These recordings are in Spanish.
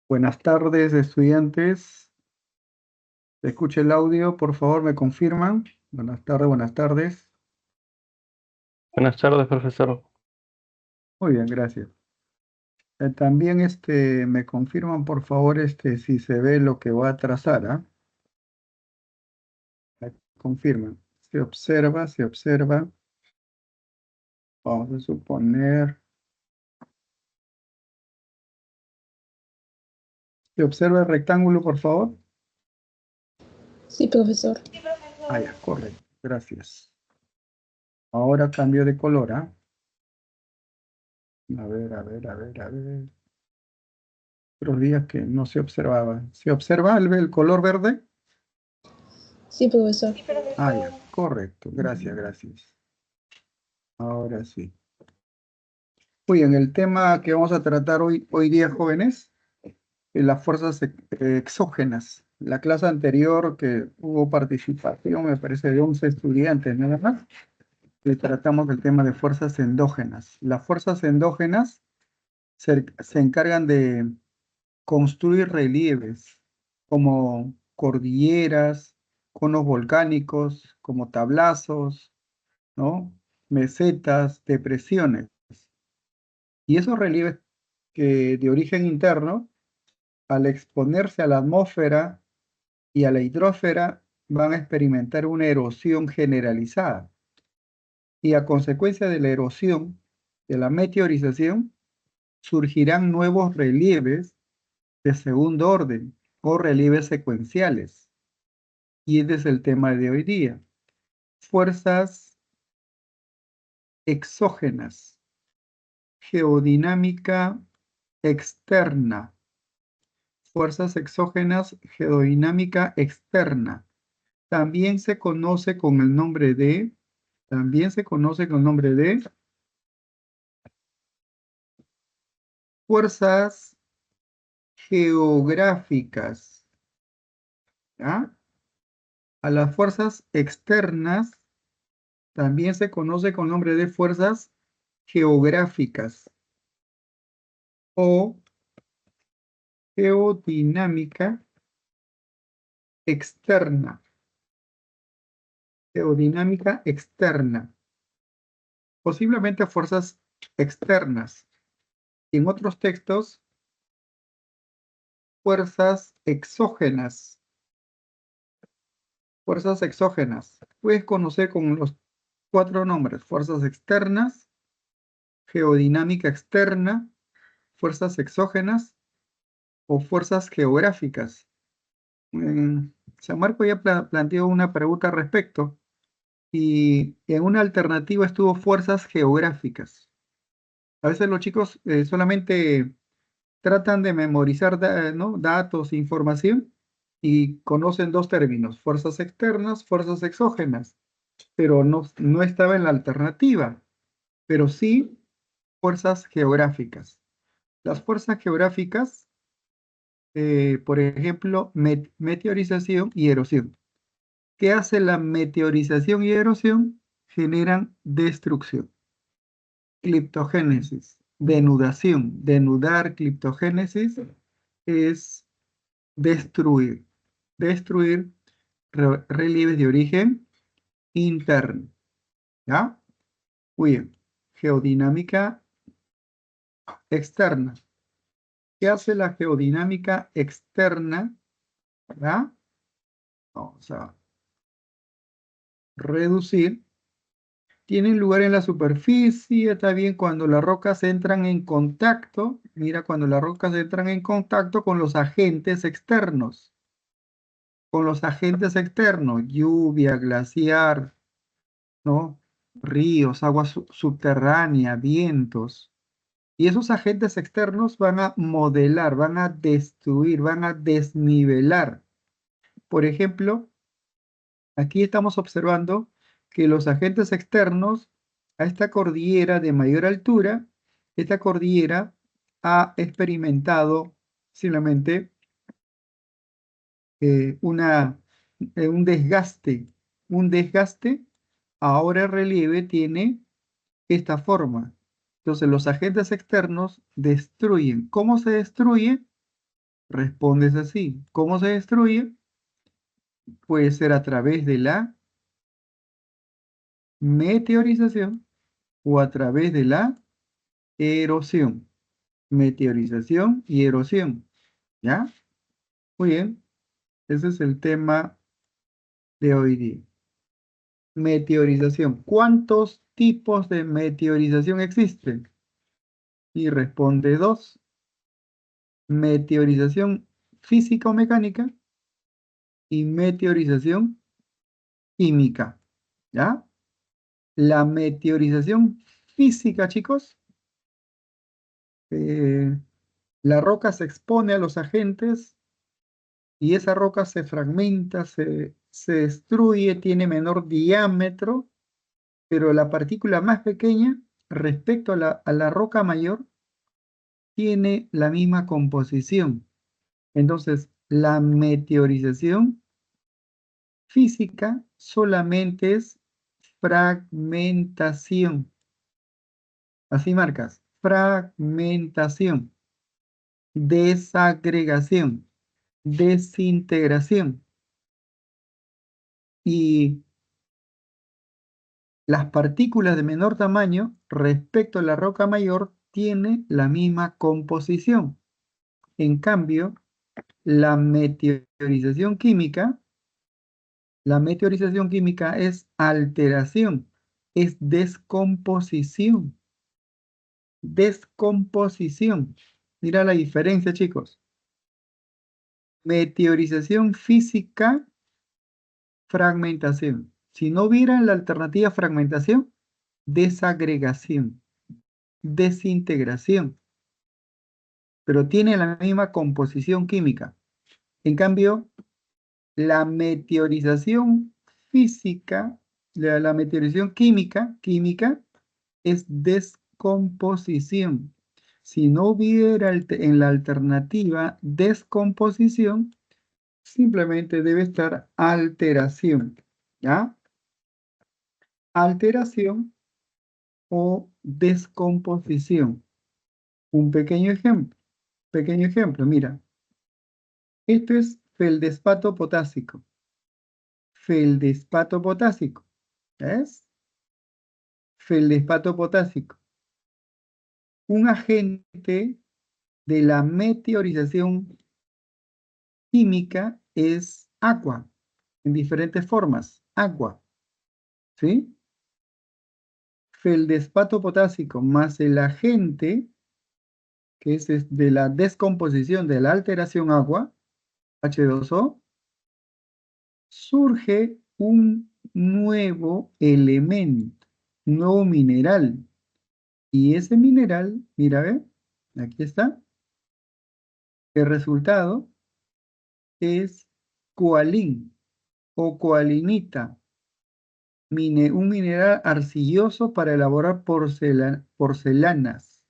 Buenas tardes, estudiantes. ¿Se escucha el audio? Por favor, ¿me confirman? Buenas tardes, buenas tardes. Buenas tardes, profesor. Muy bien, gracias. También me confirman, por favor, si se ve lo que voy a trazar, ¿ah? Me confirman. Se observa, se observa. Vamos a suponer. ¿Se observa el rectángulo, por favor? Sí, profesor. Ah, ya, correcto. Gracias. Ahora cambio de color, ¿ah? A ver, a ver, a ver, a ver. Otros días que no se observaba. ¿Se observa el color verde? Sí, profesor. Ah, ya, correcto. Gracias, gracias. Ahora sí. Muy bien, el tema que vamos a tratar hoy día, jóvenes, es las fuerzas exógenas. La clase anterior que hubo participación, me parece, de 11 estudiantes nada más, y tratamos del tema de fuerzas endógenas. Las fuerzas endógenas se encargan de construir relieves como cordilleras, conos volcánicos, como tablazos, ¿no? Mesetas, depresiones. Y esos relieves que de origen interno, al exponerse a la atmósfera y a la hidrosfera, van a experimentar una erosión generalizada. Y a consecuencia de la erosión, de la meteorización, surgirán nuevos relieves de segundo orden o relieves secuenciales. Y ese es el tema de hoy día. Fuerzas exógenas, geodinámica externa. Fuerzas exógenas, geodinámica externa. También se conoce con el nombre de, también se conoce con el nombre de fuerzas geográficas. ¿Ya? A las fuerzas externas también se conoce con el nombre de fuerzas geográficas o geodinámica externa. Geodinámica externa. Posiblemente fuerzas externas. Y en otros textos, fuerzas exógenas. Fuerzas exógenas. Puedes conocer con los 4 nombres: fuerzas externas, geodinámica externa, fuerzas exógenas o fuerzas geográficas. San Marco ya planteó una pregunta al respecto y en una alternativa estuvo fuerzas geográficas. A veces los chicos solamente tratan de memorizar ¿no? datos, información y conocen dos términos: fuerzas externas, fuerzas exógenas, pero no estaba en la alternativa, pero sí fuerzas geográficas. Las fuerzas geográficas, por ejemplo, meteorización y erosión. ¿Qué hace la meteorización y erosión? Generan destrucción. Criptogénesis, denudación. Denudar, criptogénesis es destruir. Destruir relieves de origen interno. ¿Ya? Muy bien. Geodinámica externa. ¿Qué hace la geodinámica externa? ¿Ya? Vamos a reducir. Tienen lugar en la superficie, está bien, cuando las rocas entran en contacto. Mira, cuando las rocas entran en contacto con los agentes externos. Con los agentes externos, lluvia, glaciar, ¿no? Ríos, agua subterránea, vientos. Y esos agentes externos van a modelar, van a destruir, van a desnivelar. Por ejemplo, aquí estamos observando que los agentes externos a esta cordillera de mayor altura, esta cordillera ha experimentado simplemente un desgaste. Un desgaste, ahora el relieve tiene esta forma. Entonces los agentes externos destruyen. ¿Cómo se destruye? Respondes así. ¿Cómo se destruye? Puede ser a través de la meteorización o a través de la erosión. Meteorización y erosión. ¿Ya? Muy bien. Ese es el tema de hoy día. Meteorización. ¿Cuántos tipos de meteorización existen? Y responde 2. Meteorización física o mecánica y meteorización química. ¿Ya? La meteorización física, chicos, la roca se expone a los agentes y esa roca se fragmenta, se destruye, tiene menor diámetro, pero la partícula más pequeña respecto a la roca mayor tiene la misma composición. Entonces, la meteorización física solamente es fragmentación. Así marcas, fragmentación, desagregación, desintegración. Y las partículas de menor tamaño respecto a la roca mayor tienen la misma composición. En cambio, la meteorización química es alteración, es descomposición. Descomposición. Mira la diferencia, chicos. Meteorización física, fragmentación. Si no hubiera la alternativa fragmentación, desagregación, desintegración, pero tiene la misma composición química. En cambio, la meteorización física, la meteorización química es descomposición. Si no hubiera en la alternativa descomposición, simplemente debe estar alteración, ¿ya? Alteración o descomposición. Un pequeño ejemplo, mira. Esto es feldespato potásico. Feldespato potásico, ¿ves? Feldespato potásico. Un agente de la meteorización química es agua, en diferentes formas, agua, ¿sí? Feldespato potásico más el agente, que es de la descomposición de la alteración agua, H2O, surge un nuevo elemento, un nuevo mineral. Y ese mineral, mira, ve, aquí está, el resultado es coalín o coalinita, un mineral arcilloso para elaborar porcelanas.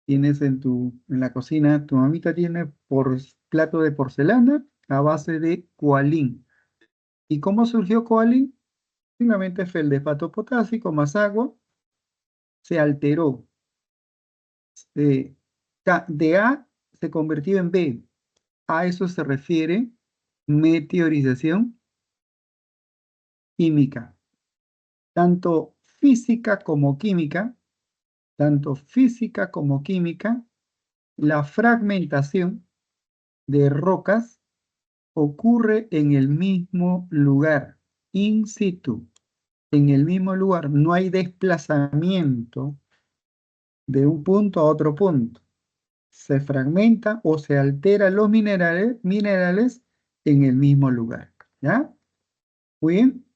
Tienes en la cocina, tu mamita tiene plato de porcelana a base de coalín. ¿Y cómo surgió coalín? Simplemente feldespato potásico más agua se alteró. De, de A se convirtió en B. A eso se refiere meteorización química. Tanto física como química, tanto física como química, la fragmentación de rocas ocurre en el mismo lugar, in situ, en el mismo lugar. No hay desplazamiento de un punto a otro punto. Se fragmenta o se altera los minerales en el mismo lugar. ¿Ya? Muy bien.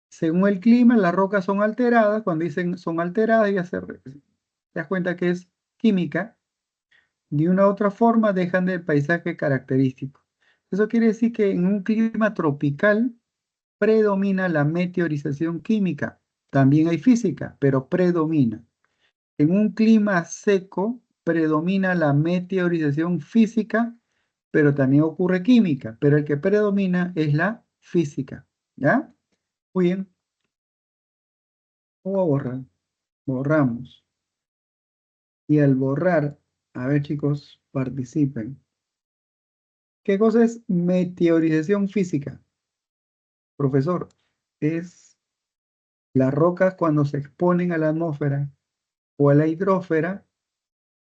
Según el clima, las rocas son alteradas. Cuando dicen son alteradas, te das cuenta que es química. De una u otra forma dejan del paisaje característico. Eso quiere decir que en un clima tropical predomina la meteorización química. También hay física, pero predomina. En un clima seco predomina la meteorización física, pero también ocurre química, pero el que predomina es la física. ¿Ya? Muy bien. Vamos a borrar. Borramos. Y al borrar, a ver chicos, participen. ¿Qué cosa es meteorización física? Profesor, es las rocas cuando se exponen a la atmósfera o a la hidrosfera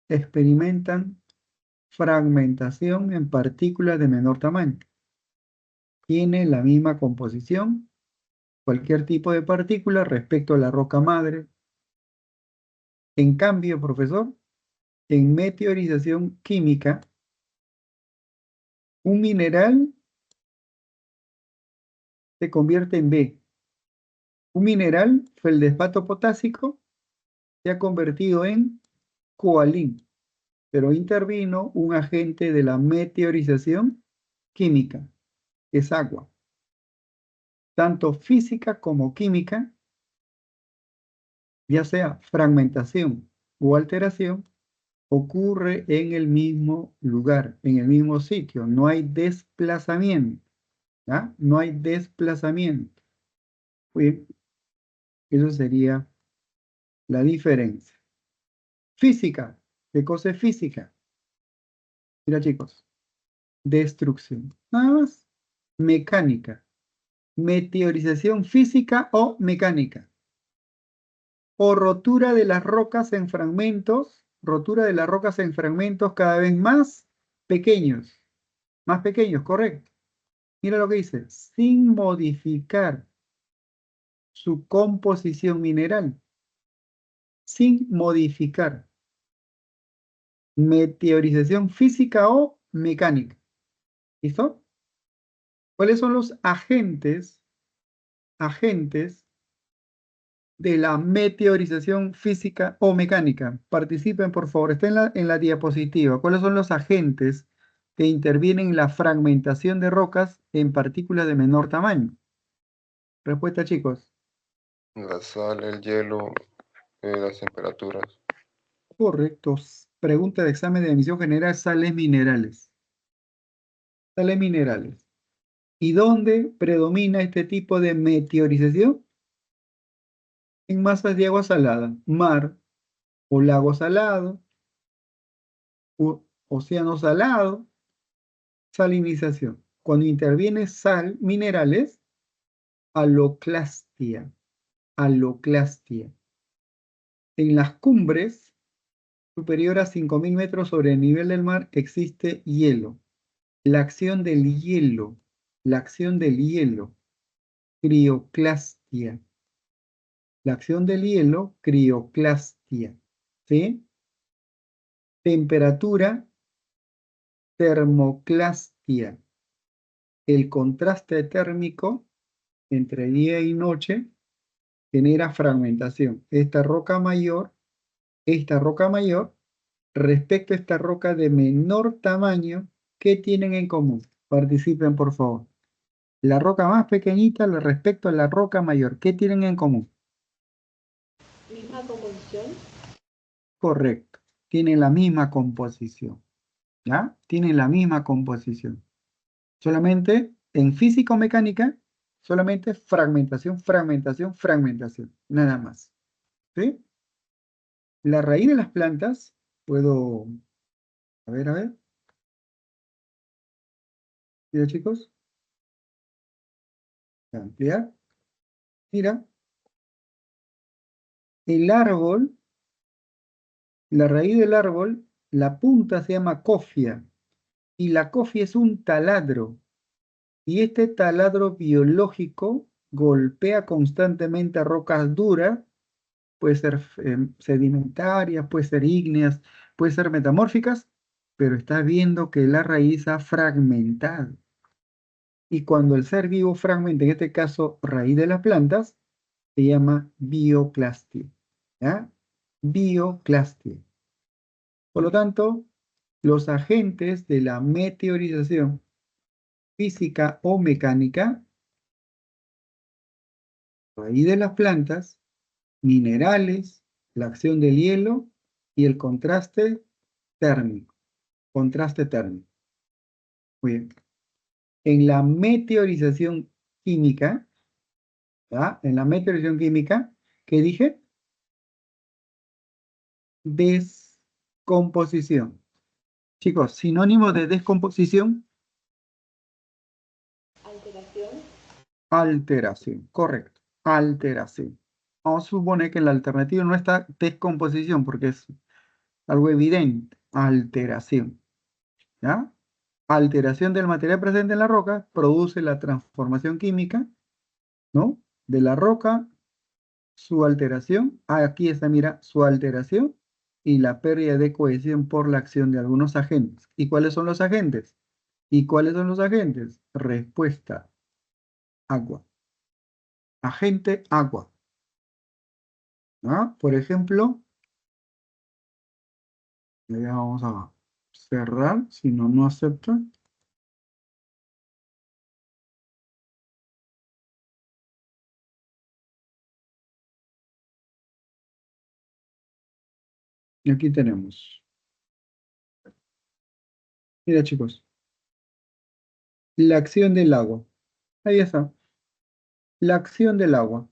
experimentan fragmentación en partículas de menor tamaño. Tiene la misma composición, cualquier tipo de partícula respecto a la roca madre. En cambio, profesor, en meteorización química, un mineral se convierte en B. Un mineral, feldespato potásico, se ha convertido en coalín, pero intervino un agente de la meteorización química, que es agua. Tanto física como química, ya sea fragmentación o alteración, ocurre en el mismo lugar, en el mismo sitio. No hay desplazamiento. ¿Ah? No hay desplazamiento. Bien, eso sería la diferencia. Física. ¿Qué cosa es física? Mira, chicos. Destrucción. Nada más. Mecánica. Meteorización física o mecánica. O rotura de las rocas en fragmentos. Rotura de las rocas en fragmentos cada vez más pequeños. Más pequeños, correcto. Mira lo que dice. Sin modificar su composición mineral. Sin modificar. Meteorización física o mecánica. ¿Listo? ¿Cuáles son los agentes de la meteorización física o mecánica? Participen, por favor. Está en la diapositiva. ¿Cuáles son los agentes que intervienen en la fragmentación de rocas en partículas de menor tamaño? Respuesta, chicos. La sal, el hielo, las temperaturas. Correctos. Pregunta de examen de admisión general, sales minerales. Sales minerales. ¿Y dónde predomina este tipo de meteorización? En masas de agua salada, mar o lago salado, océano salado, salinización. Cuando interviene sal, minerales, aloclastia, aloclastia. En las cumbres superior a 5.000 metros sobre el nivel del mar existe hielo. La acción del hielo, crioclastia. La acción del hielo, crioclastia. ¿Sí? Temperatura, termoclastia. El contraste térmico entre día y noche genera fragmentación. Esta roca mayor, respecto a esta roca de menor tamaño, ¿qué tienen en común? Participen, por favor. La roca más pequeñita respecto a la roca mayor, ¿qué tienen en común? Misma composición. Correcto. Tienen la misma composición. ¿Ya? Tienen la misma composición. Solamente en físico-mecánica, solamente fragmentación, fragmentación, fragmentación. Nada más. ¿Sí? La raíz de las plantas, puedo... A ver. Mira, chicos. Ampliar. Mira. El árbol, la raíz del árbol, la punta se llama cofia. Y la cofia es un taladro. Y este taladro biológico golpea constantemente a rocas duras, puede ser sedimentarias, puede ser ígneas, puede ser metamórficas, pero está viendo que la raíz ha fragmentado. Y cuando el ser vivo fragmenta, en este caso raíz de las plantas, se llama bioclastia. ¿Ya? Bioclastia. Por lo tanto, los agentes de la meteorización física o mecánica, raíz de las plantas, minerales, la acción del hielo y el contraste térmico. Contraste térmico. Muy bien. En la meteorización química, ¿verdad? En la meteorización química, ¿qué dije? Descomposición. Chicos, sinónimo de descomposición, Alteración, correcto. Alteración. Vamos a suponer que la alternativa no está descomposición, porque es algo evidente. Alteración. ¿Ya? Alteración del material presente en la roca produce la transformación química, ¿no? De la roca, su alteración. Aquí está, mira, su alteración y la pérdida de cohesión por la acción de algunos agentes. ¿Y cuáles son los agentes? ¿Y cuáles son los agentes? Respuesta, agua. Agente, agua. ¿Ah? Por ejemplo, ya vamos a cerrar, si no, no acepta. Y aquí tenemos. Mira, chicos, la acción del agua. Ahí está. La acción del agua.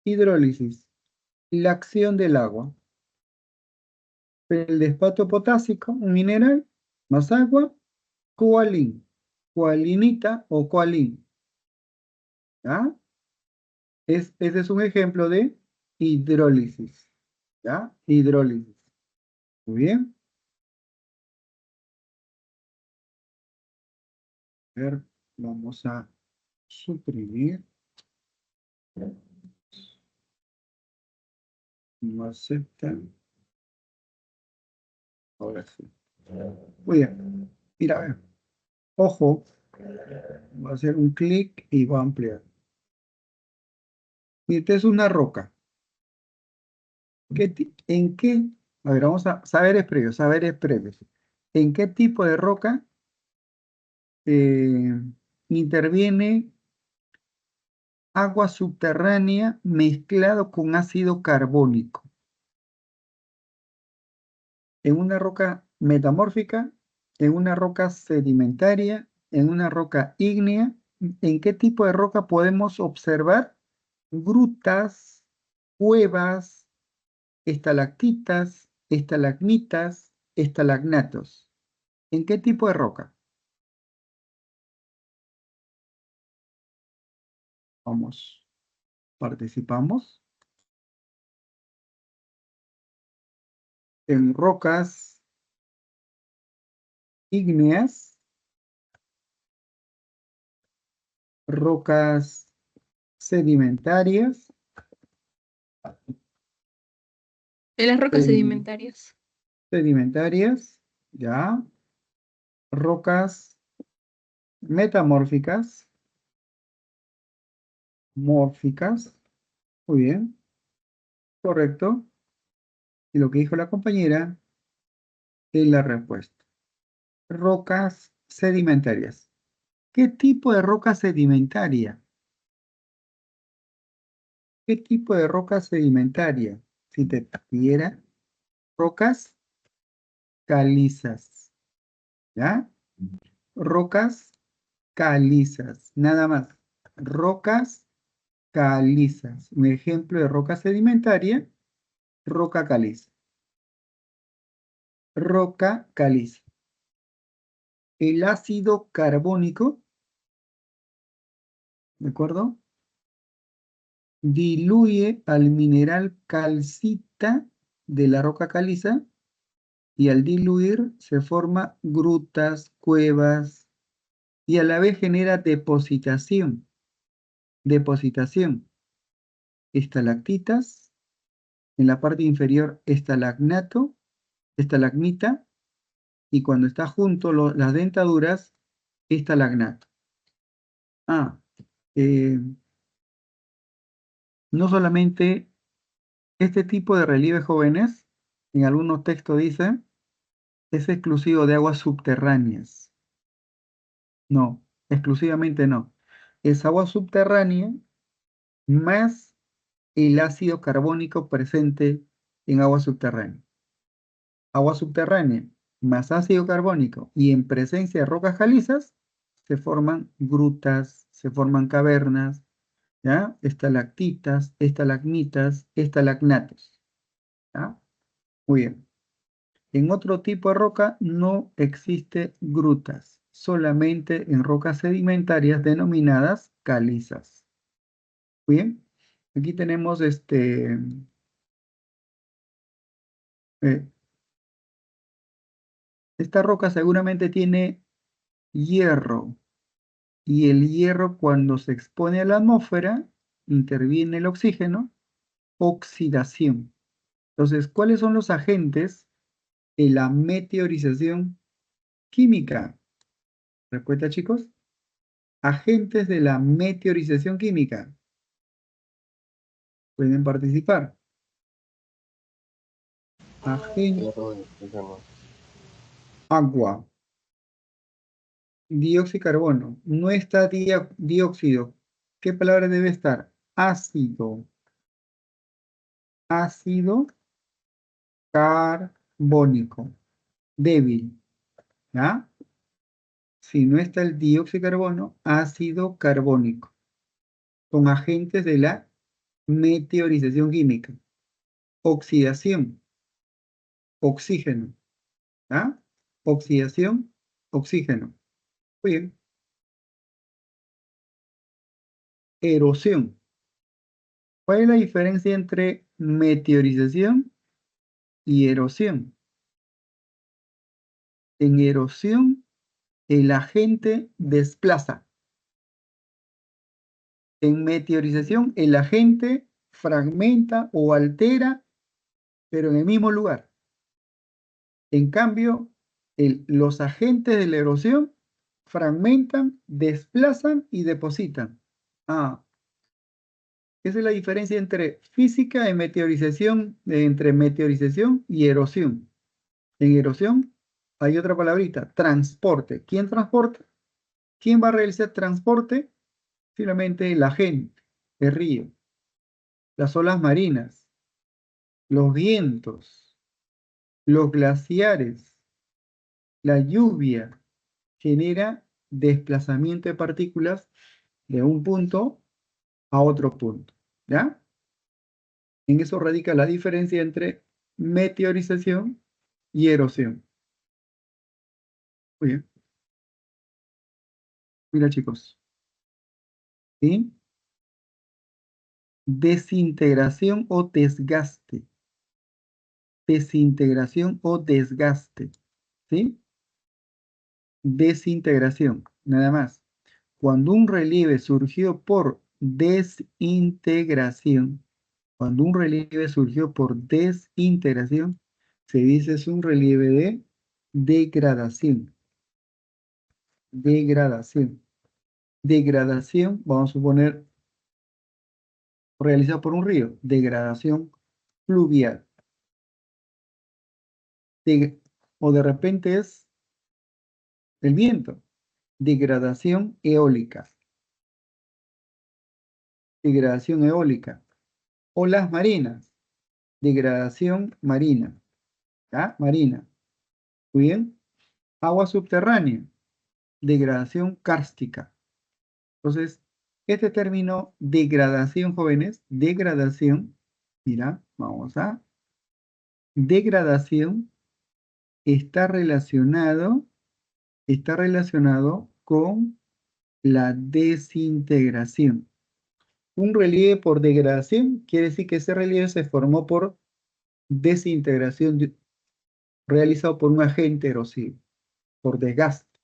Hidrólisis. La acción del agua. El despato potásico, un mineral, más agua, coalín. Coalinita o coalín. ¿Ya? Ese es un ejemplo de hidrólisis. ¿Ya? Hidrólisis. Muy bien. A ver, vamos a suprimir. No acepta. Ahora sí. Muy bien. Mira, a ver. Ojo. Va a hacer un clic y va a ampliar. Y esta es una roca. ¿En qué? A ver, vamos a saberes previos, saberes previos. ¿En qué tipo de roca eh, interviene agua subterránea mezclado con ácido carbónico? ¿En una roca metamórfica? ¿En una roca sedimentaria? ¿En una roca ígnea? ¿En qué tipo de roca podemos observar grutas, cuevas, estalactitas, estalagmitas, estalagnatos? ¿En qué tipo de roca? Vamos, participamos. En rocas ígneas, rocas sedimentarias, En las rocas sedi- sedimentarias. sedimentarias, ya, rocas metamórficas, mórficas, muy bien, correcto. Y lo que dijo la compañera es la respuesta. Rocas sedimentarias. ¿Qué tipo de roca sedimentaria? ¿Qué tipo de roca sedimentaria? Si te diera rocas calizas, ¿ya? Rocas calizas, nada más. Rocas calizas. Un ejemplo de roca sedimentaria, roca caliza. Roca caliza. El ácido carbónico, ¿de acuerdo? Diluye al mineral calcita de la roca caliza y al diluir se forma grutas, cuevas y a la vez genera depositación. Depositación. Estalactitas, en la parte inferior estalagnato, estalagmita, y cuando está junto las dentaduras, estalagnato. Ah, eh, no solamente este tipo de relieves jóvenes, en algunos textos dice, es exclusivo de aguas subterráneas. No, exclusivamente no. Es agua subterránea más el ácido carbónico presente en agua subterránea. Agua subterránea más ácido carbónico y en presencia de rocas calizas se forman grutas, se forman cavernas, ¿ya? Estalactitas, estalagmitas, estalagnatos, ¿ya? Muy bien. En otro tipo de roca no existe grutas, solamente en rocas sedimentarias denominadas calizas. Bien, aquí tenemos esta roca seguramente tiene hierro, y el hierro cuando se expone a la atmósfera, interviene el oxígeno, oxidación. Entonces, ¿cuáles son los agentes de la meteorización química? Respuesta, chicos. Agentes de la meteorización química. Pueden participar. Agente, Hierro y oxígeno. agua, dióxido de carbono. No está dióxido. ¿Qué palabra debe estar? Ácido. Ácido carbónico. Débil. ¿Ya? Si no está el dióxido de carbono, ácido carbónico. Son agentes de la meteorización química. Oxidación, oxígeno. ¿Ah? Oxidación, oxígeno. Muy bien. Erosión. ¿Cuál es la diferencia entre meteorización y erosión? En erosión, el agente desplaza. En meteorización, el agente fragmenta o altera, pero en el mismo lugar. En cambio, los agentes de la erosión fragmentan, desplazan y depositan. Ah, esa es la diferencia entre física y meteorización, entre meteorización y erosión. En erosión hay otra palabrita, transporte. ¿Quién transporta? ¿Quién va a realizar transporte? Simplemente el agente, el río, las olas marinas, los vientos, los glaciares, la lluvia genera desplazamiento de partículas de un punto a otro punto. ¿Ya? En eso radica la diferencia entre meteorización y erosión. Muy bien. Mira, chicos. ¿Sí? Desintegración o desgaste. Desintegración o desgaste. ¿Sí? Desintegración. Nada más. Cuando un relieve surgió por desintegración, cuando un relieve surgió por desintegración, se dice es un relieve de degradación. Degradación. Degradación, vamos a suponer, realizado por un río. Degradación fluvial. O de repente es el viento. Degradación eólica. Degradación eólica. Olas marinas. Degradación marina. ¿Ya? Marina. Muy bien. Agua subterránea. Degradación kárstica. Entonces, este término degradación, jóvenes, degradación, mira, vamos a, degradación está relacionado con la desintegración. Un relieve por degradación quiere decir que ese relieve se formó por desintegración realizado por un agente erosivo, por desgaste.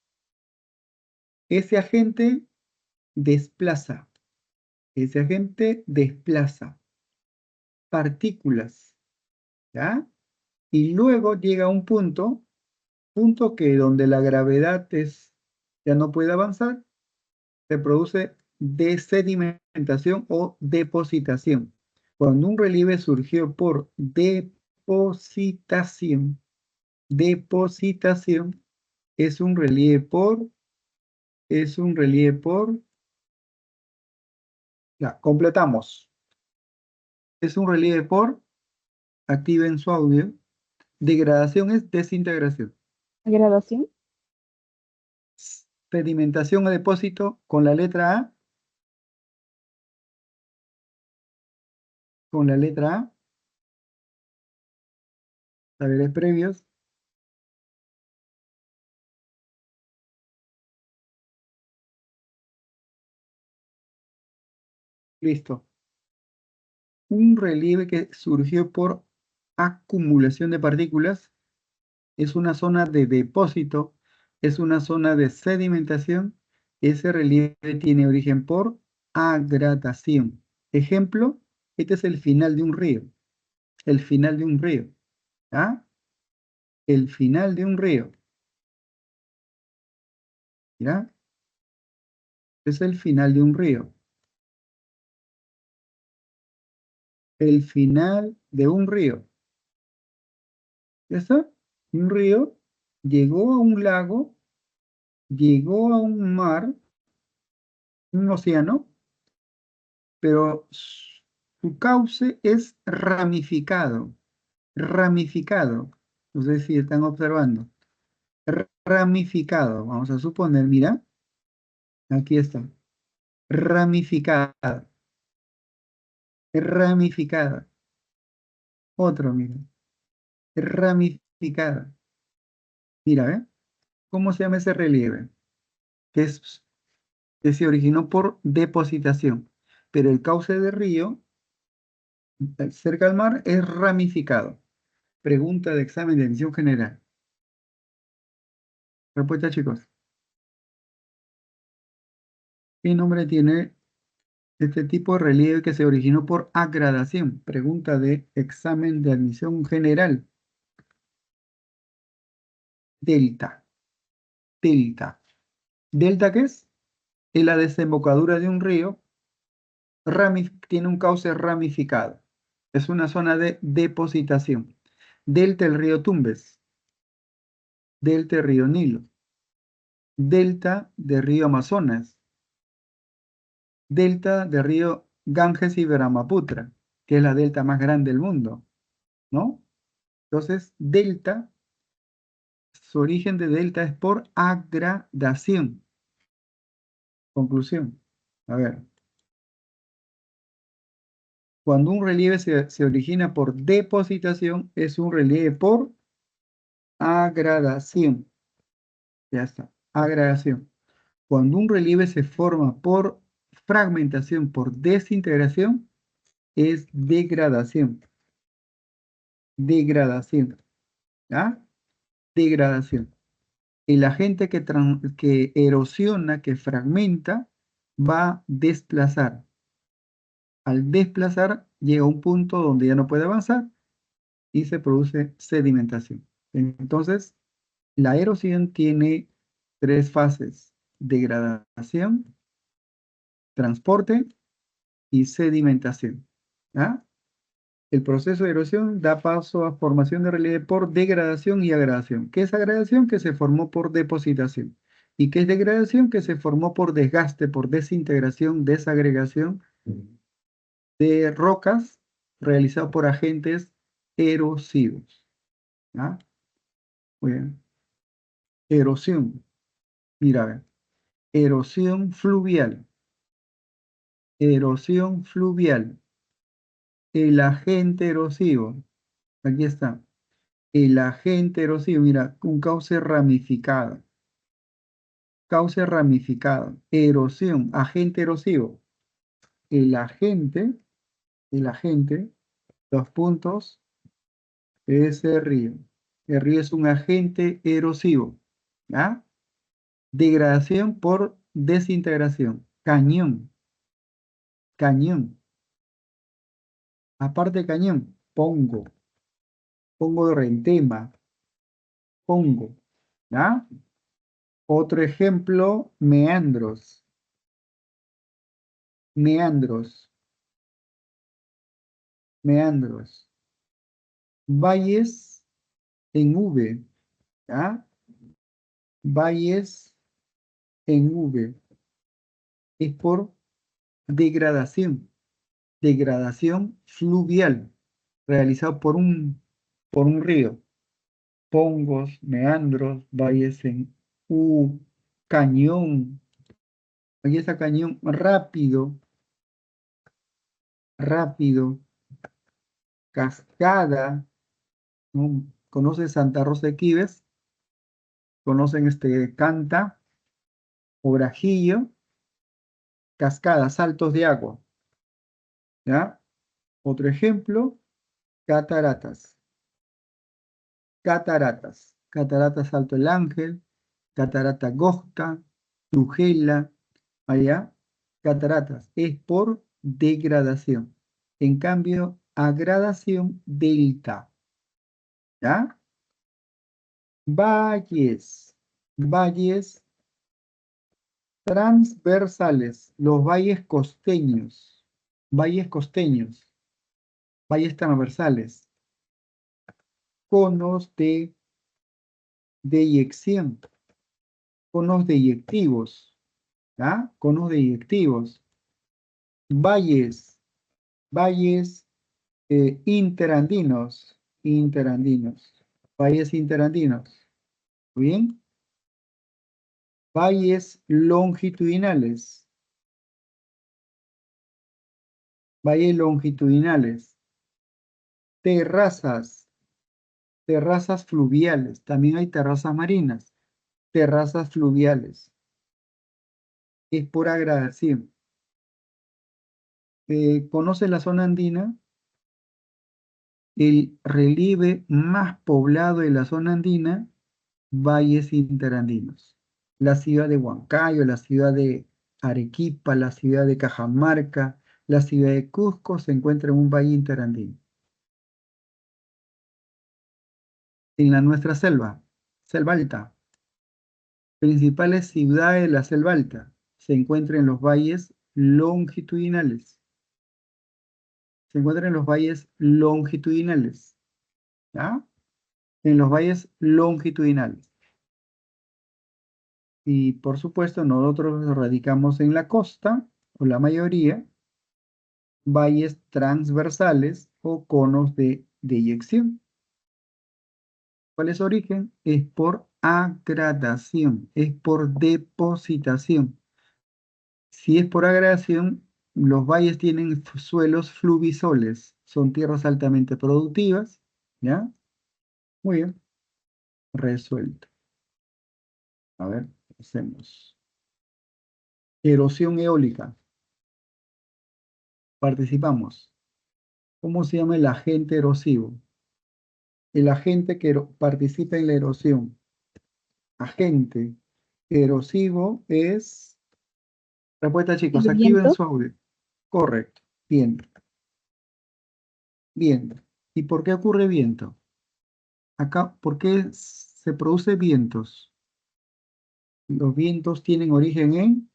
Ese agente desplaza, ese agente desplaza partículas, ¿ya? Y luego llega a un punto que donde la gravedad ya no puede avanzar, se produce desedimentación o depositación. Cuando un relieve surgió por depositación, depositación es un relieve ya, completamos. Es un relieve por, activen su audio, degradación es desintegración. Graduación. Sedimentación o depósito con la letra A. Con la letra A. Saberes previos. Listo. Un relieve que surgió por acumulación de partículas es una zona de depósito, es una zona de sedimentación. Ese relieve tiene origen por agradación. Ejemplo, este es el final de un río. El final de un río. ¿Ah? El final de un río. ¿Ya? Es el final de un río. El final de un río. ¿Ya está? Un río llegó a un lago, llegó a un mar, un océano, pero su cauce es ramificado, ramificado. No sé si están observando. Ramificado. Vamos a suponer, mira, aquí está. Ramificada, ramificada. Otro, mira. Ramificada. Mira, ¿eh? ¿Cómo se llama ese relieve? Es, que se originó por depositación, pero el cauce de río cerca al mar es ramificado. Pregunta de examen de admisión general. Respuesta, chicos. ¿Qué nombre tiene este tipo de relieve que se originó por agradación? Pregunta de examen de admisión general. Delta. Delta. ¿Delta qué es? Es la desembocadura de un río. Tiene un cauce ramificado. Es una zona de depositación. Delta el río Tumbes. Delta el río Nilo. Delta del río Amazonas. Delta del río Ganges y Brahmaputra, que es la delta más grande del mundo, ¿no? Entonces, delta, su origen de delta es por agradación. Conclusión. A ver, cuando un relieve se origina por depositación, es un relieve por agradación. Ya está, agradación. Cuando un relieve se forma por fragmentación, por desintegración, es degradación. Degradación. ¿Ah? Degradación. El agente que erosiona, que fragmenta, va a desplazar. Al desplazar, llega a un punto donde ya no puede avanzar y se produce sedimentación. Entonces, la erosión tiene tres fases: degradación, transporte y sedimentación. ¿Ah? El proceso de erosión da paso a formación de relieve por degradación y agradación. ¿Qué es agradación? Que se formó por depositación. ¿Y qué es degradación? Que se formó por desgaste, por desintegración, desagregación de rocas realizado por agentes erosivos. ¿Ah? Muy bien. Erosión. Mira, a ver. Erosión fluvial. Erosión fluvial. El agente erosivo. Aquí está. El agente erosivo, mira, un cauce ramificado. Cauce ramificado. Erosión, agente erosivo. El agente, el agente, dos puntos, es el río. El río es un agente erosivo. ¿Ah? Degradación por desintegración. Cañón, cañón. Aparte de cañón, pongo. Pongo de rentema, pongo. ¿Ah? Otro ejemplo, meandros. Meandros, meandros. Valles en V, ¿ah? Valles en V. Es por degradación, degradación fluvial, realizado por un río. Pongos, meandros, valles en U, cañón. Aquí está cañón rápido, rápido, cascada, ¿no? ¿Conocen Santa Rosa de Quibes? ¿Conocen Canta, Obrajillo? Cascada, saltos de agua. ¿Ya? Otro ejemplo, cataratas. Cataratas. Catarata Salto el Ángel, Catarata Gosca, Tugela, allá. Cataratas es por degradación. En cambio, agradación delta. ¿Ya? Valles. Valles transversales. Los valles costeños. Valles costeños. Valles transversales. Conos de deyección. Conos deyectivos. ¿Ya? Conos deyectivos. Valles. Valles interandinos. Interandinos. Valles interandinos. Bien. Valles longitudinales. Valles longitudinales. Terrazas. Terrazas fluviales. También hay terrazas marinas. Terrazas fluviales. Es por gradación. ¿Conoce la zona andina? El relieve más poblado de la zona andina, valles interandinos. La ciudad de Huancayo, la ciudad de Arequipa, la ciudad de Cajamarca, la ciudad de Cusco se encuentra en un valle interandino. En la nuestra selva, selva alta, principales ciudades de la selva alta, se encuentran en los valles longitudinales. Se encuentran en los valles longitudinales. ¿Ya? En los valles longitudinales. Y por supuesto, nosotros radicamos en la costa, o la mayoría, valles transversales o conos de deyección. ¿Cuál es su origen? Es por agradación, es por depositación. Si es por agradación, los valles tienen suelos fluvisoles, son tierras altamente productivas, ¿ya? Muy bien, resuelto. A ver, hacemos. Erosión eólica. Participamos. ¿Cómo se llama el agente erosivo? El agente que participa en la erosión. Agente erosivo es... Respuesta, chicos, El activen viento. su audio. Correcto. Viento. Viento. ¿Y por qué ocurre viento? Acá, ¿por qué se produce vientos? Los vientos tienen origen en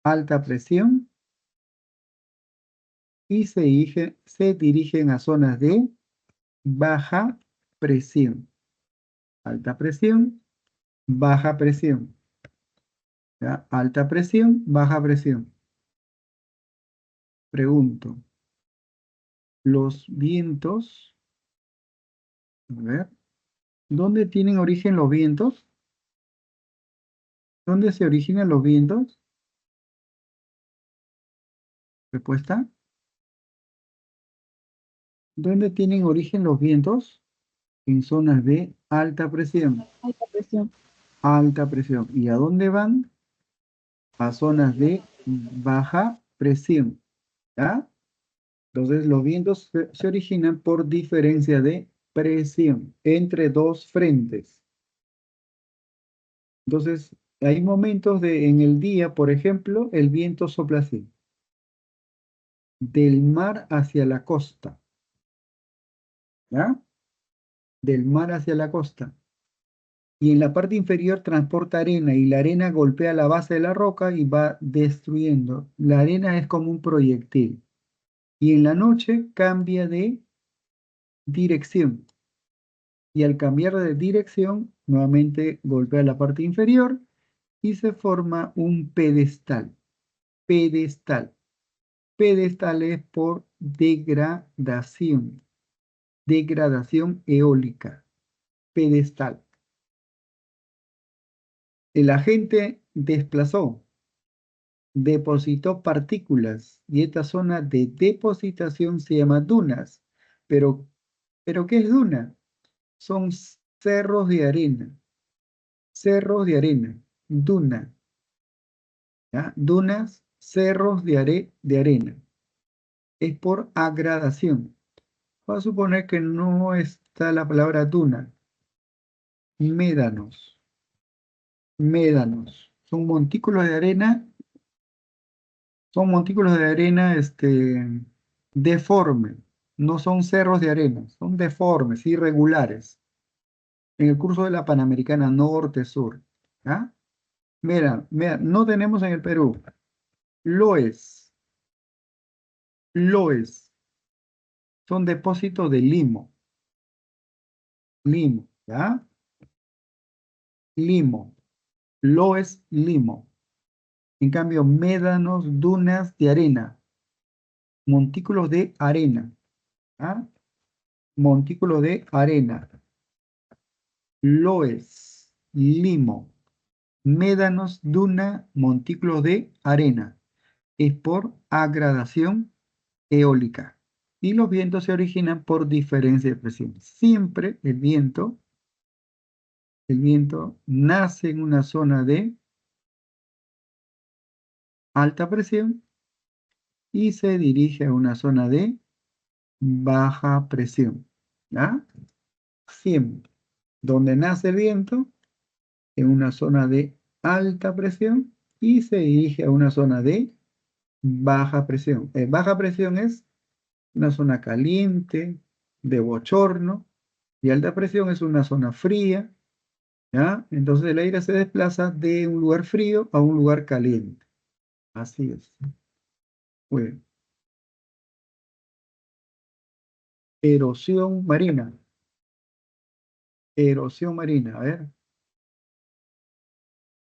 alta presión y se dirigen a zonas de baja presión. Alta presión, baja presión. ¿Ya? Alta presión, baja presión. Pregunto, los vientos, a ver, ¿dónde tienen origen los vientos? ¿Dónde se originan los vientos? Respuesta. ¿Dónde tienen origen los vientos? En zonas de alta presión. Alta presión. Alta presión. ¿Y a dónde van? A zonas de baja presión. ¿Ya? Entonces los vientos se originan por diferencia de presión entre dos frentes. Entonces, hay momentos en el día, por ejemplo, el viento sopla así, del mar hacia la costa, ¿ya? Del mar hacia la costa. Y en la parte inferior transporta arena y la arena golpea la base de la roca y va destruyendo. La arena es como un proyectil. Y en la noche cambia de dirección. Y al cambiar de dirección, nuevamente golpea la parte inferior y se forma un pedestal. Pedestal. Pedestales por degradación. Degradación eólica. Pedestal. El agente desplazó, depositó partículas y esta zona de depositación se llama dunas. Pero ¿qué es duna? Son cerros de arena. Cerros de arena. Duna. ¿Ya? Dunas, cerros de arena. es por agradación. Vamos a suponer que no está la palabra duna. Médanos. Médanos. Son montículos de arena. Son montículos de arena deformes. No son cerros de arena. Son deformes, irregulares. En el curso de la Panamericana Norte-Sur. ¿Ah? Mira, no tenemos en el Perú. Loes. Loes. Son depósitos de limo. Limo. ¿Ya? Limo. Loes, limo. En cambio, médanos, dunas de arena. Montículos de arena. ¿Ah? Montículos de arena. Loes, limo. Médanos, duna, montículos de arena. Es por agradación eólica. Y los vientos se originan por diferencia de presión. Siempre el viento nace en una zona de alta presión y se dirige a una zona de baja presión. ¿Ya? Siempre. Donde nace el viento, en una zona de alta presión y se dirige a una zona de baja presión. Baja presión es una zona caliente, de bochorno, y alta presión es una zona fría, ¿ya? Entonces el aire se desplaza de un lugar frío a un lugar caliente. Así es. Bueno, erosión marina. Erosión marina, a ver.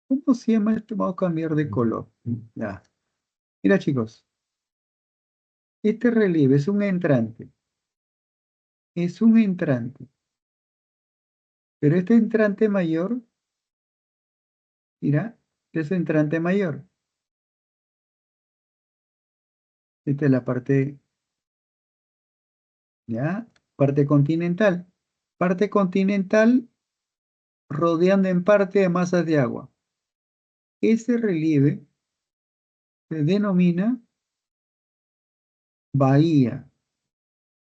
¿Cómo se llama esto? Vamos a cambiar de color. Ya. Mira, chicos. Este relieve es un entrante. Es un entrante. Pero este entrante mayor, mira, es entrante mayor. Esta es la parte, ya, parte continental. Parte continental rodeando en parte de masas de agua. Ese relieve se denomina bahía.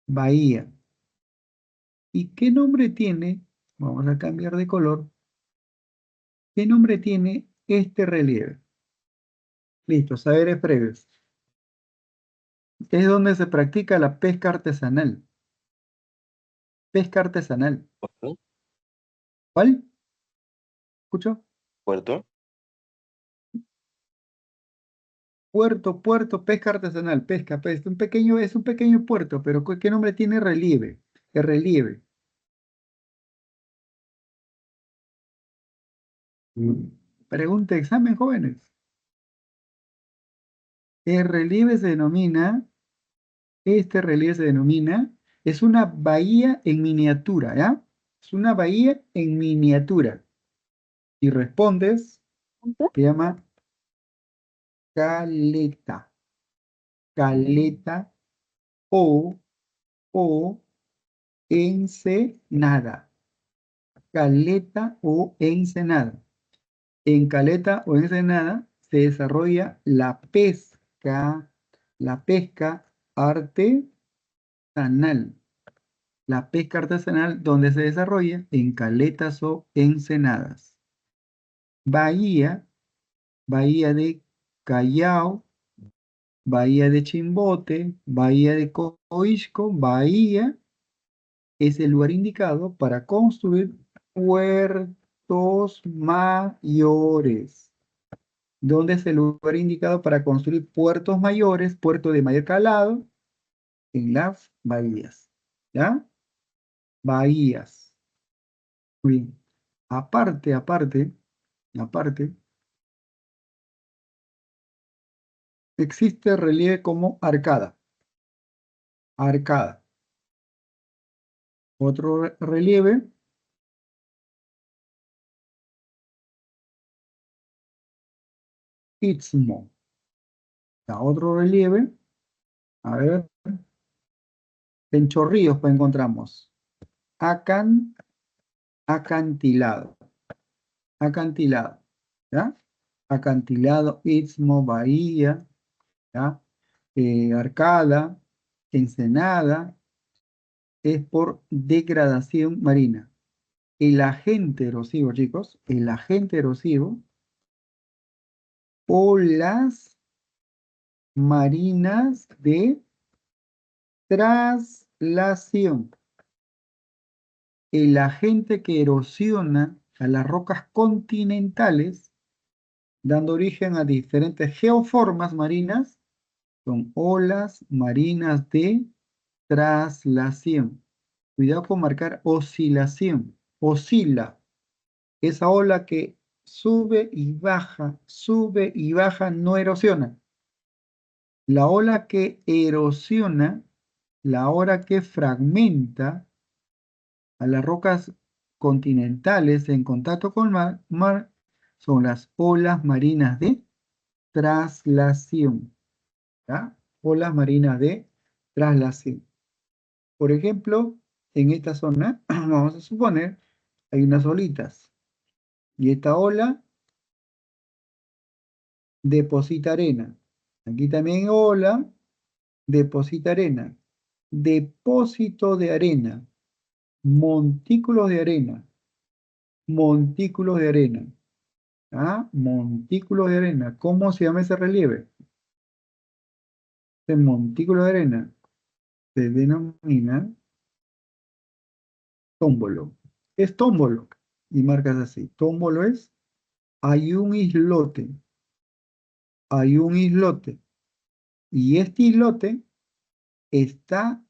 Bahía. ¿Y qué nombre tiene? Vamos a cambiar de color. ¿Qué nombre tiene este relieve? Listo, saberes previos. Es donde se practica la pesca artesanal. Pesca artesanal. ¿Puerto? ¿Cuál? ¿Escucho? ¿Puerto? Puerto, pesca artesanal, pesca, es un pequeño puerto, pero ¿qué nombre tiene relieve? El relieve. Pregunta de examen, jóvenes. El relieve se denomina, este relieve se denomina, es una bahía en miniatura, ¿ya? Es una bahía en miniatura. Y respondes, se llama caleta. Caleta o ensenada. Caleta o ensenada. En caleta o ensenada se desarrolla la pesca artesanal. La pesca artesanal donde se desarrolla en caletas o ensenadas. Bahía, bahía de Callao, bahía de Chimbote, bahía de Coixco, bahía es el lugar indicado para construir puertos mayores. ¿Dónde es el lugar indicado para construir puertos mayores, puertos de mayor calado? En las bahías. ¿Ya? Bahías. Muy bien. Aparte, existe relieve como arcada. Arcada. Otro relieve, istmo. Otro relieve, a ver, en Chorrillos pues encontramos acantilado. Acantilado. ¿Ya? Acantilado, istmo, bahía, ¿ya? Arcada, Ensenada es por degradación marina. El agente erosivo, chicos, el agente erosivo, olas marinas de traslación. El agente que erosiona a las rocas continentales, dando origen a diferentes geoformas marinas, son olas marinas de traslación. Cuidado con marcar oscilación. Oscila. Esa ola que sube y baja, no erosiona. La ola que erosiona, la ola que fragmenta a las rocas continentales en contacto con el mar, son las olas marinas de traslación. ¿Ya? Olas marinas de traslación. Por ejemplo, en esta zona, vamos a suponer, hay unas olitas. Y esta ola deposita arena. Aquí también ola deposita arena. Depósito de arena. Montículos de arena. Montículos de arena. ¿Ah? Montículos de arena. ¿Cómo se llama ese relieve? Este montículo de arena se denomina tómbolo. Es tómbolo. Y marcas así. Tómbolo es, hay un islote. Hay un islote. Y este islote está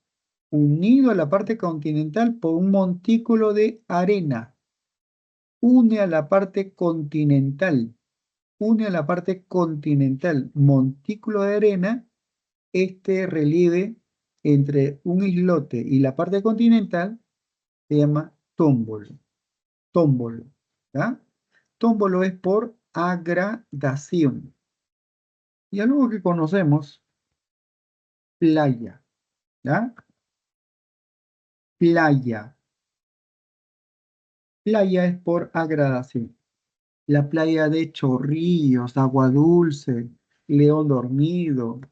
unido a la parte continental por un montículo de arena. Une a la parte continental. Une a la parte continental. Montículo de arena. Este relieve entre un islote y la parte continental se llama tómbolo. Tómbolo. ¿Ya? Tómbolo es por agradación. Y algo que conocemos, playa. ¿Ya? Playa. Playa es por agradación. La playa de Chorrillos, Agua Dulce, León Dormido,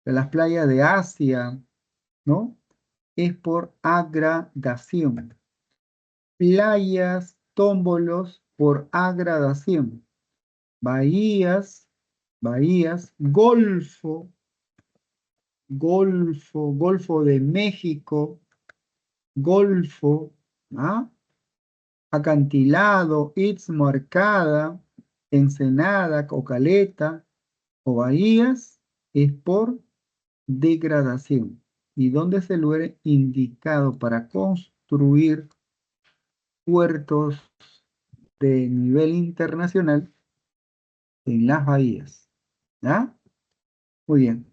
las playas de Asia, ¿no? Es por agradación. Playas, tómbolos por agradación. Bahías, Golfo, Golfo de México, Golfo, ¿ah? Acantilado, istmo, arcada, ensenada o caleta o bahías es por degradación. ¿Y dónde es el lugar indicado para construir puertos de nivel internacional? En las bahías. ¿Ya? Muy bien.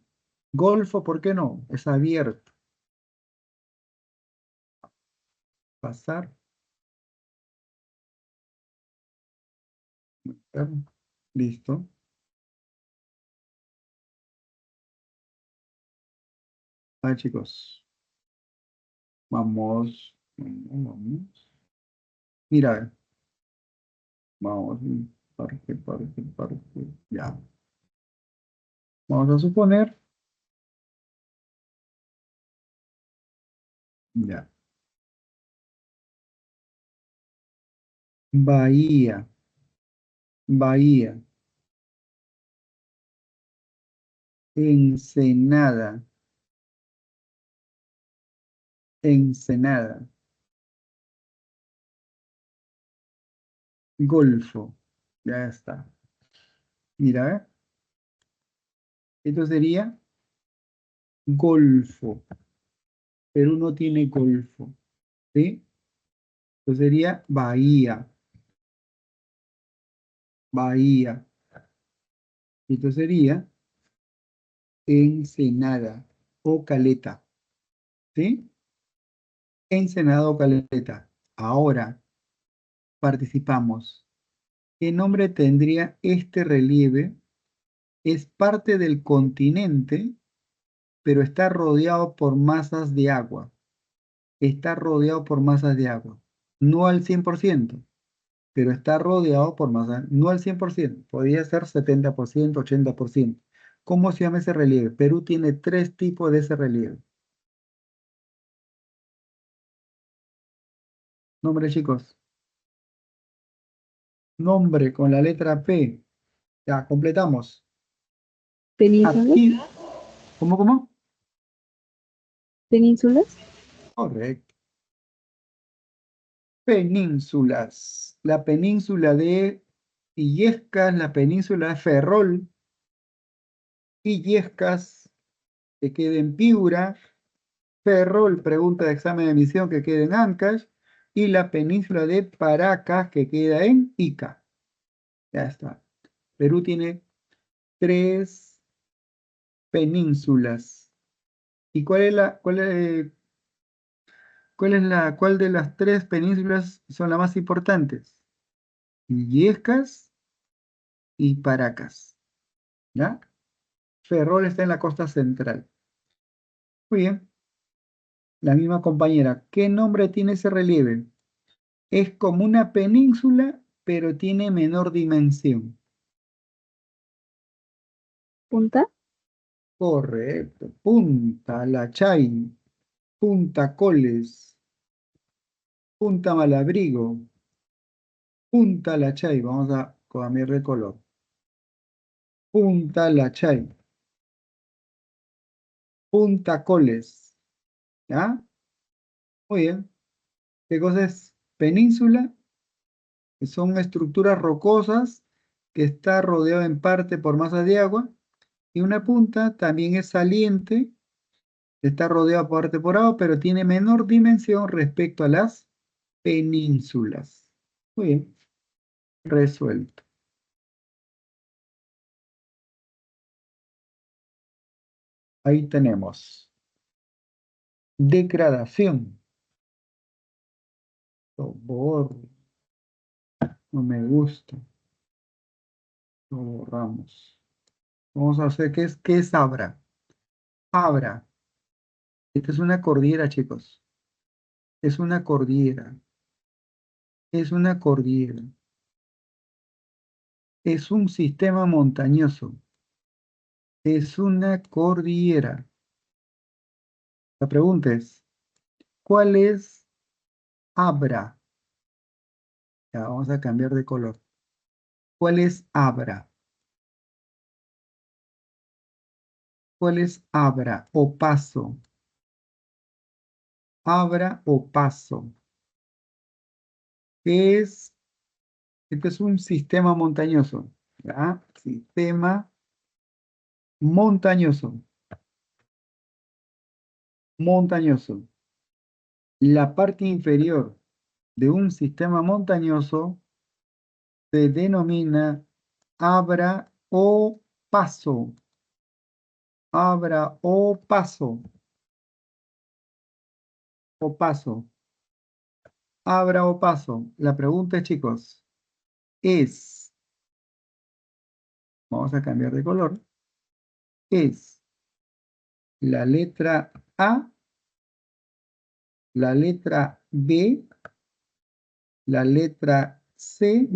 Golfo, ¿por qué no? Es abierto. Pasar. Listo. Ah, chicos. Vamos. Vamos. Mira, a ver. Vamos. Parte. Ya. Vamos a suponer. Ya. Bahía. Ensenada. Golfo. Ya está. Mira, a ver. Esto sería Golfo. Perú no tiene Golfo. ¿Sí? Esto sería Bahía. Esto sería Ensenada o Caleta. ¿Sí? Ensenada o Caleta. Ahora participamos. ¿Qué nombre tendría este relieve? Es parte del continente, pero está rodeado por masas de agua. Está rodeado por masas de agua. No al 100%, pero está rodeado por masas, no al 100%. Podría ser 70%, 80%. ¿Cómo se llama ese relieve? Perú tiene 3 tipos de ese relieve. Nombre, chicos. Nombre con la letra P. Ya, completamos. ¿Penínsulas? Aquí. ¿Cómo? ¿Penínsulas? Correcto. Penínsulas. La península de Illescas, la península de Ferrol, Illescas, que queda en Piura, Ferrol, pregunta de examen de admisión, que queda en Ancash, y la península de Paracas, que queda en Ica. Ya está. Perú tiene 3 penínsulas. ¿Y cuál de las 3 penínsulas son las más importantes? Illescas y Paracas. ¿Ya? Ferrol está en la costa central. Muy bien. La misma compañera. ¿Qué nombre tiene ese relieve? Es como una península, pero tiene menor dimensión. ¿Punta? Correcto. Punta Lachay, Punta Coles, Punta Malabrigo, Punta Lachay. Vamos a cambiar de color. Punta Lachay, Punta Coles. ¿Ya? Muy bien. ¿Qué cosa es península? Son estructuras rocosas que está rodeado en parte por masas de agua y una punta también es saliente, está rodeado parte por agua, pero tiene menor dimensión respecto a las penínsulas. Muy bien, resuelto. Ahí tenemos. Degradación. Lo borro. No me gusta. Lo borramos. Vamos a hacer, ¿qué es Abra? Abra. Esta es una cordillera, chicos. Es una cordillera. Es una cordillera. Es un sistema montañoso. Es una cordillera. La pregunta es, ¿cuál es Abra? Ya, vamos a cambiar de color. ¿Cuál es Abra? ¿Cuál es Abra o Paso? Abra o Paso. ¿Qué es? Este es un sistema montañoso. ¿Ya? Sistema montañoso. Montañoso. La parte inferior de un sistema montañoso se denomina Abra o Paso. Abra o Paso. O Paso. Abra o Paso. La pregunta, chicos, es, vamos a cambiar de color, es la letra A, la letra B, la letra C,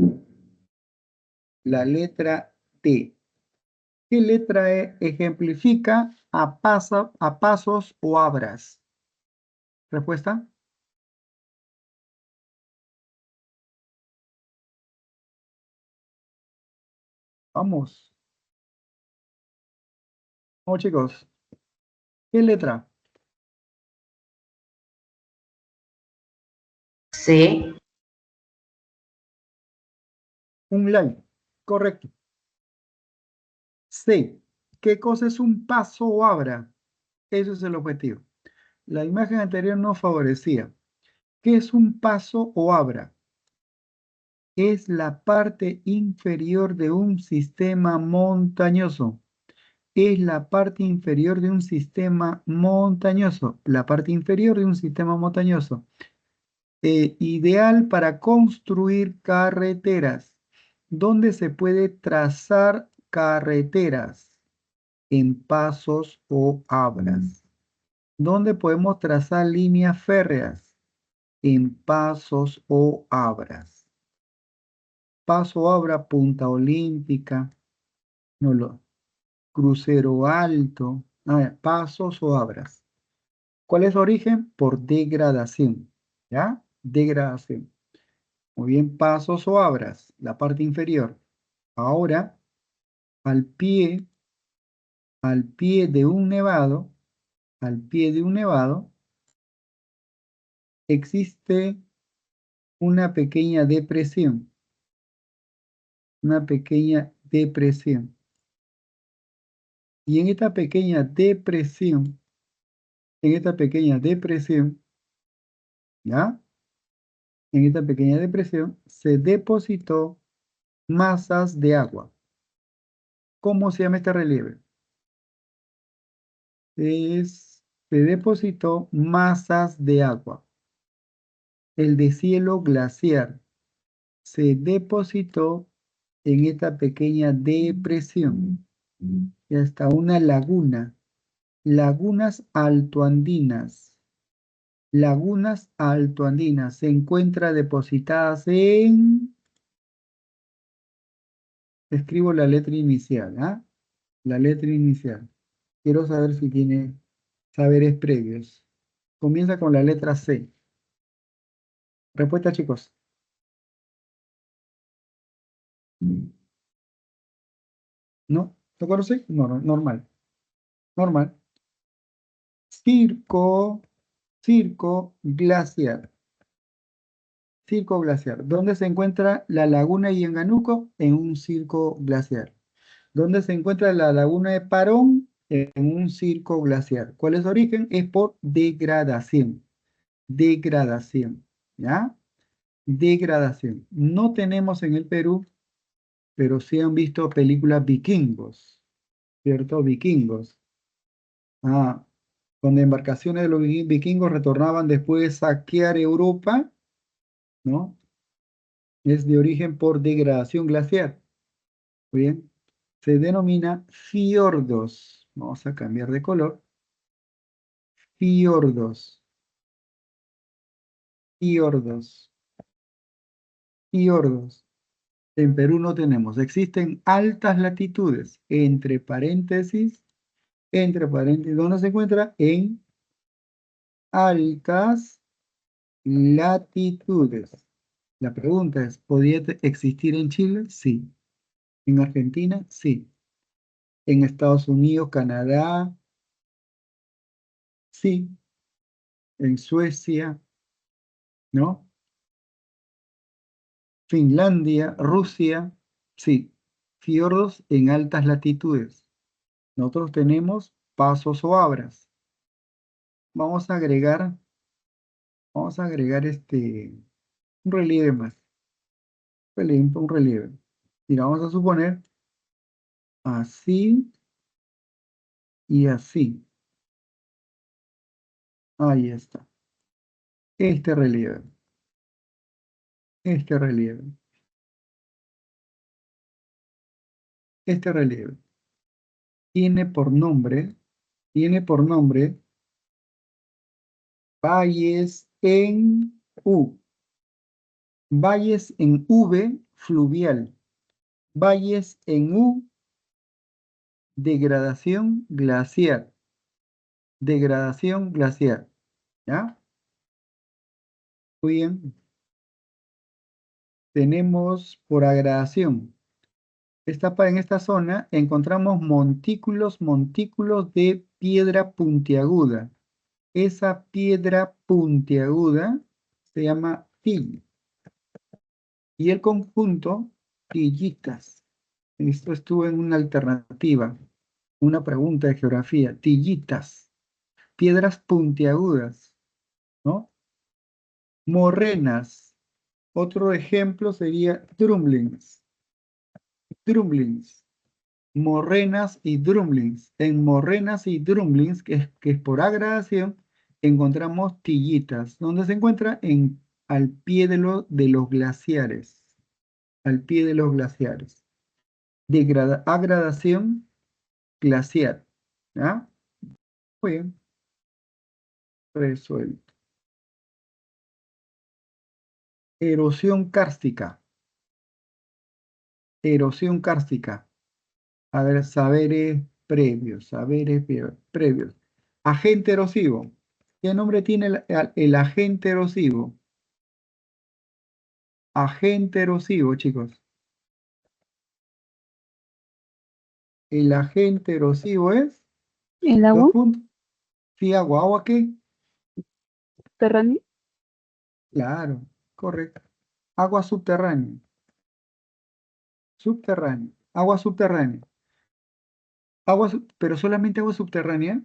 la letra D. ¿Qué letra ejemplifica a pasos o abras? ¿Respuesta? Vamos. Vamos, chicos. ¿Qué letra? C, Un like. Correcto. C. ¿Qué cosa es un paso o abra? Eso es el objetivo. La imagen anterior no favorecía. ¿Qué es un paso o abra? Es la parte inferior de un sistema montañoso. Es la parte inferior de un sistema montañoso. La parte inferior de un sistema montañoso. Ideal para construir carreteras. ¿Dónde se puede trazar carreteras? En pasos o abras. ¿Dónde podemos trazar líneas férreas? En pasos o abras. Paso, obra, Punta Olímpica. No lo. crucero alto, pasos o abras. ¿Cuál es su origen? Por degradación, ¿ya? Degradación. Muy bien, pasos o abras, la parte inferior. Ahora, al pie de un nevado, al pie de un nevado, existe una pequeña depresión, una pequeña depresión. Y en esta pequeña depresión, ¿ya? En esta pequeña depresión se depositó masas de agua. ¿Cómo se llama este relieve? Se depositó masas de agua. El deshielo glaciar se depositó en esta pequeña depresión. Y hasta una laguna. Lagunas altoandinas. Lagunas altoandinas se encuentra depositadas en... Escribo la letra inicial, ¿ah? La letra inicial. Quiero saber si tiene saberes previos. Comienza con la letra C. Respuesta, chicos. ¿No? ¿Lo conoce? No, normal. Normal. Circo glaciar. Circo glaciar. ¿Dónde se encuentra la laguna de Yanganuco? En un circo glaciar. ¿Dónde se encuentra la laguna de Parón? En un circo glaciar. ¿Cuál es su origen? Es por degradación. Degradación. ¿Ya? Degradación. No tenemos en el Perú, pero sí han visto películas vikingos, ¿cierto? Vikingos. Donde embarcaciones de los vikingos retornaban después de saquear Europa, ¿no? Es de origen por degradación glaciar. Muy bien. Se denomina fiordos. Vamos a cambiar de color. Fiordos. Fiordos. Fiordos. En Perú no tenemos. Existen altas latitudes. Entre paréntesis, ¿dónde se encuentra? En altas latitudes. La pregunta es, ¿podría existir en Chile? Sí. ¿En Argentina? Sí. ¿En Estados Unidos, Canadá? Sí. ¿En Suecia? ¿No? ¿Finlandia? ¿Rusia? Sí. Fiordos en altas latitudes. Nosotros tenemos pasos o abras. Vamos a agregar un relieve más. Un relieve. Mira, vamos a suponer así y así. Ahí está. Este relieve. Este relieve. Este relieve. Tiene por nombre valles en U. Valles en V, fluvial. Valles en U, degradación glaciar. Degradación glaciar. ¿Ya? Muy bien. Tenemos por agradación. En esta zona encontramos montículos de piedra puntiaguda. Esa piedra puntiaguda se llama till. Y el conjunto, tillitas. Esto estuvo en una alternativa, una pregunta de geografía. Tillitas, piedras puntiagudas, ¿no? Morrenas. Otro ejemplo sería drumlins. Drumlins. Morrenas y drumlins. En morrenas y drumlins, que es por agradación, encontramos tillitas. ¿Dónde se encuentra? Al pie de los glaciares. Al pie de los glaciares. Agradación glaciar. ¿Ya? Muy bien. Resuelto. Erosión kárstica. Erosión kárstica. A ver, saberes previos, previos. Agente erosivo. ¿Qué nombre tiene el agente erosivo? Agente erosivo, chicos. El agente erosivo es, El dos agua puntos. Sí, agua. ¿Agua qué? subterránea. Claro, correcto. Agua subterránea. Subterránea. Agua subterránea. Pero solamente agua subterránea.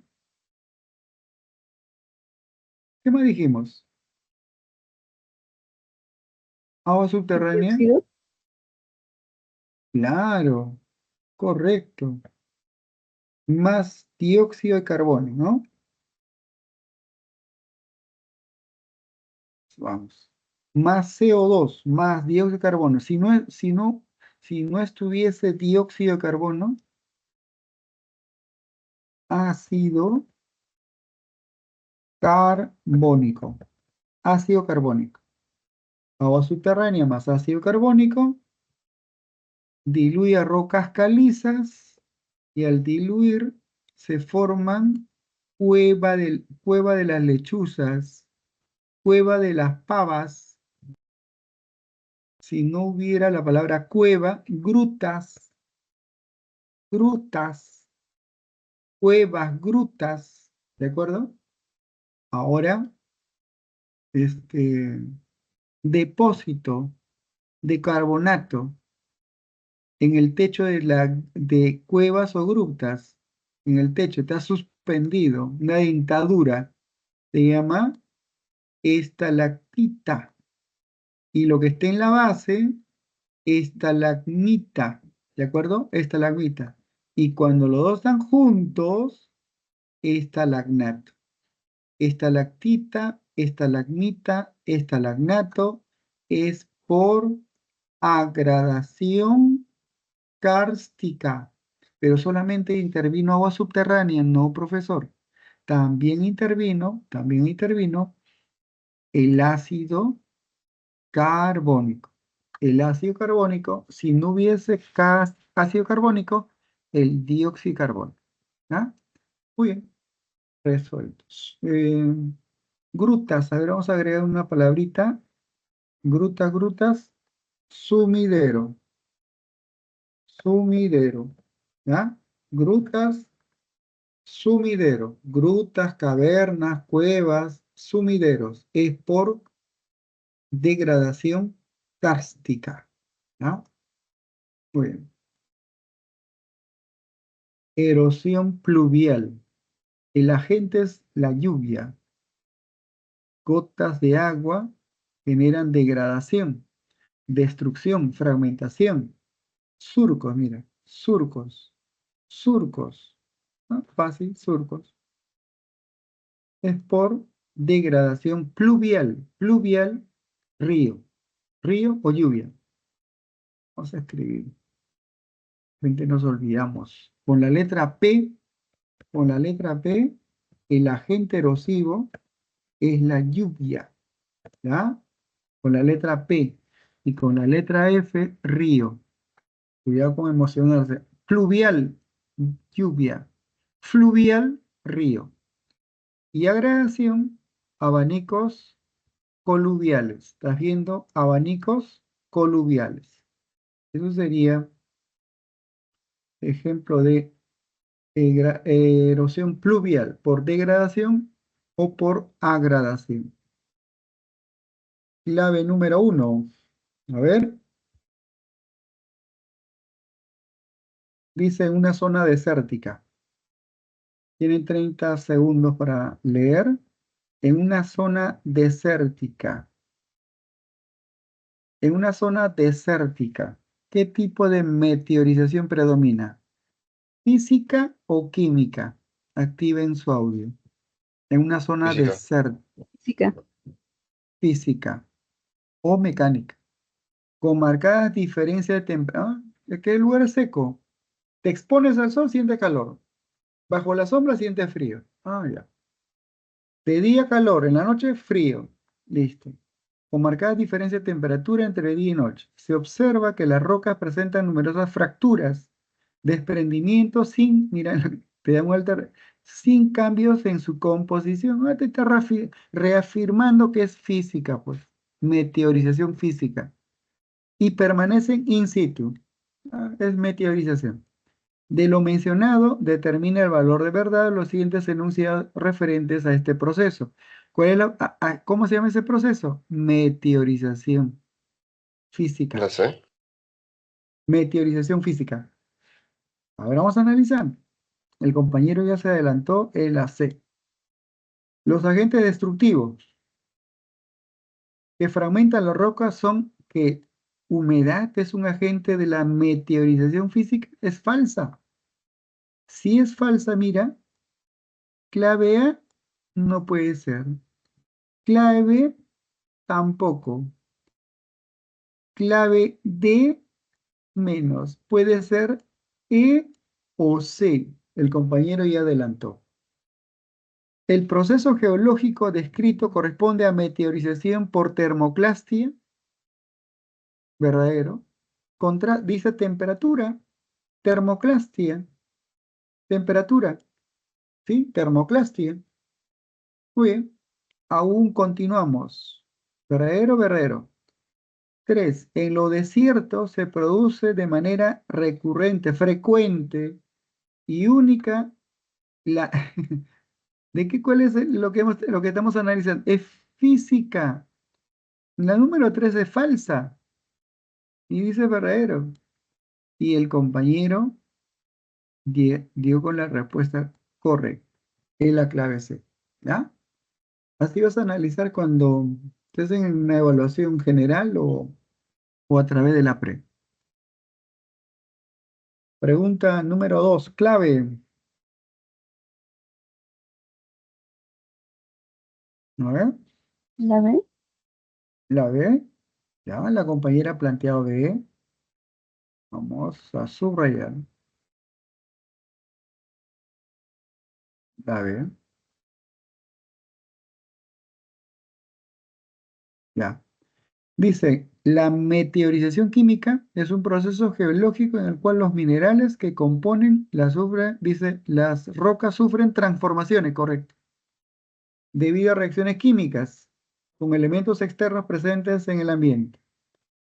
¿Qué más dijimos? Agua subterránea. Dióxido. Claro, correcto. Más dióxido de carbono, ¿no? Vamos. Más CO2, más dióxido de carbono. Si no estuviese dióxido de carbono, ácido carbónico. Ácido carbónico. Agua subterránea más ácido carbónico diluye a rocas calizas y al diluir se forman cueva de las lechuzas, cueva de las pavas. Si no hubiera la palabra cueva, grutas, grutas, cuevas, grutas, ¿de acuerdo? Ahora, depósito de carbonato en el techo de cuevas o grutas, en el techo, está suspendido, una dentadura, se llama estalactita. Y lo que esté en la base, estalagmita, ¿de acuerdo? Estalagmita. Y cuando los dos están juntos, estalagnato. Estalactita, estalagmita, estalagnato es por agradación kárstica, pero solamente intervino agua subterránea, no, profesor. También intervino el ácido carbónico. El ácido carbónico, si no hubiese ácido carbónico, el dióxido de carbono. ¿Ah? Muy bien, resueltos. Grutas, a ver, vamos a agregar una palabrita. Grutas, grutas, sumidero. Sumidero. ¿Ya? Grutas, sumidero. Grutas, cavernas, cuevas, sumideros. Es por degradación kárstica. ¿Ya? Muy bien. Erosión pluvial. El agente es la lluvia. Gotas de agua generan degradación, destrucción, fragmentación. Surcos, mira, surcos, surcos. ¿No? Fácil, surcos. Es por degradación pluvial. Pluvial, río. Río o lluvia. Vamos a escribir. De repente nos olvidamos. Con la letra P, el agente erosivo es la lluvia. ¿Ya? Con la letra P. Y con la letra F, río. Cuidado con emocionarse. Pluvial, lluvia. Fluvial, río. Y agradación, abanicos coluviales. ¿Estás viendo? Abanicos coluviales. Eso sería ejemplo de erosión pluvial por degradación o por agradación. Clave número 1. A ver, dice una zona desértica. Tienen 30 segundos para leer. En una zona desértica. En una zona desértica, ¿qué tipo de meteorización predomina? ¿Física o química? Activen su audio. En una zona Física. desértica, Física. física o mecánica, con marcadas diferencias de temperatura. ¿De qué lugar es seco? Te expones al sol, siente calor. Bajo la sombra, siente frío. Ah, ya. De día calor, en la noche frío. Listo. Con marcadas diferencias de temperatura entre día y noche. Se observa que las rocas presentan numerosas fracturas Desprendimiento sin, mira, te da vuelta, sin cambios en su composición. Te está reafirmando que es física, pues, meteorización física. Y permanecen in situ. Es meteorización. De lo mencionado, determina el valor de verdad los siguientes enunciados referentes a este proceso. ¿Cuál es ¿cómo se llama ese proceso? Meteorización física. La C. Meteorización física. Ahora vamos a analizar. El compañero ya se adelantó el AC. Los agentes destructivos que fragmentan las rocas son que humedad es un agente de la meteorización física. Es falsa. Si es falsa, mira, clave A no puede ser. Clave B tampoco. Clave D menos. Puede ser E o C. El compañero ya adelantó. El proceso geológico descrito corresponde a meteorización por termoclastia, verdadero. Dice temperatura, termoclastia, temperatura, ¿sí? Termoclastia. Muy bien. Aún continuamos. Verdadero, verdadero. 3. En lo desierto se produce de manera recurrente, frecuente y única la... ¿De qué cuál es lo que estamos analizando? Es física. La número 3 es falsa y dice verdadero. Y el compañero dio con la respuesta correcta. Es la clave C. ¿Ya? Así vas a analizar cuando te hacen una evaluación general o a través de la pre. Pregunta número 2, clave. A ver, ¿La ve? la B. Ya, la compañera ha planteado B. Vamos a subrayar. La B. Ya. Dice, la meteorización química es un proceso geológico en el cual los minerales que componen la azufre, dice, las rocas sufren transformaciones, correcto, debido a reacciones químicas con elementos externos presentes en el ambiente.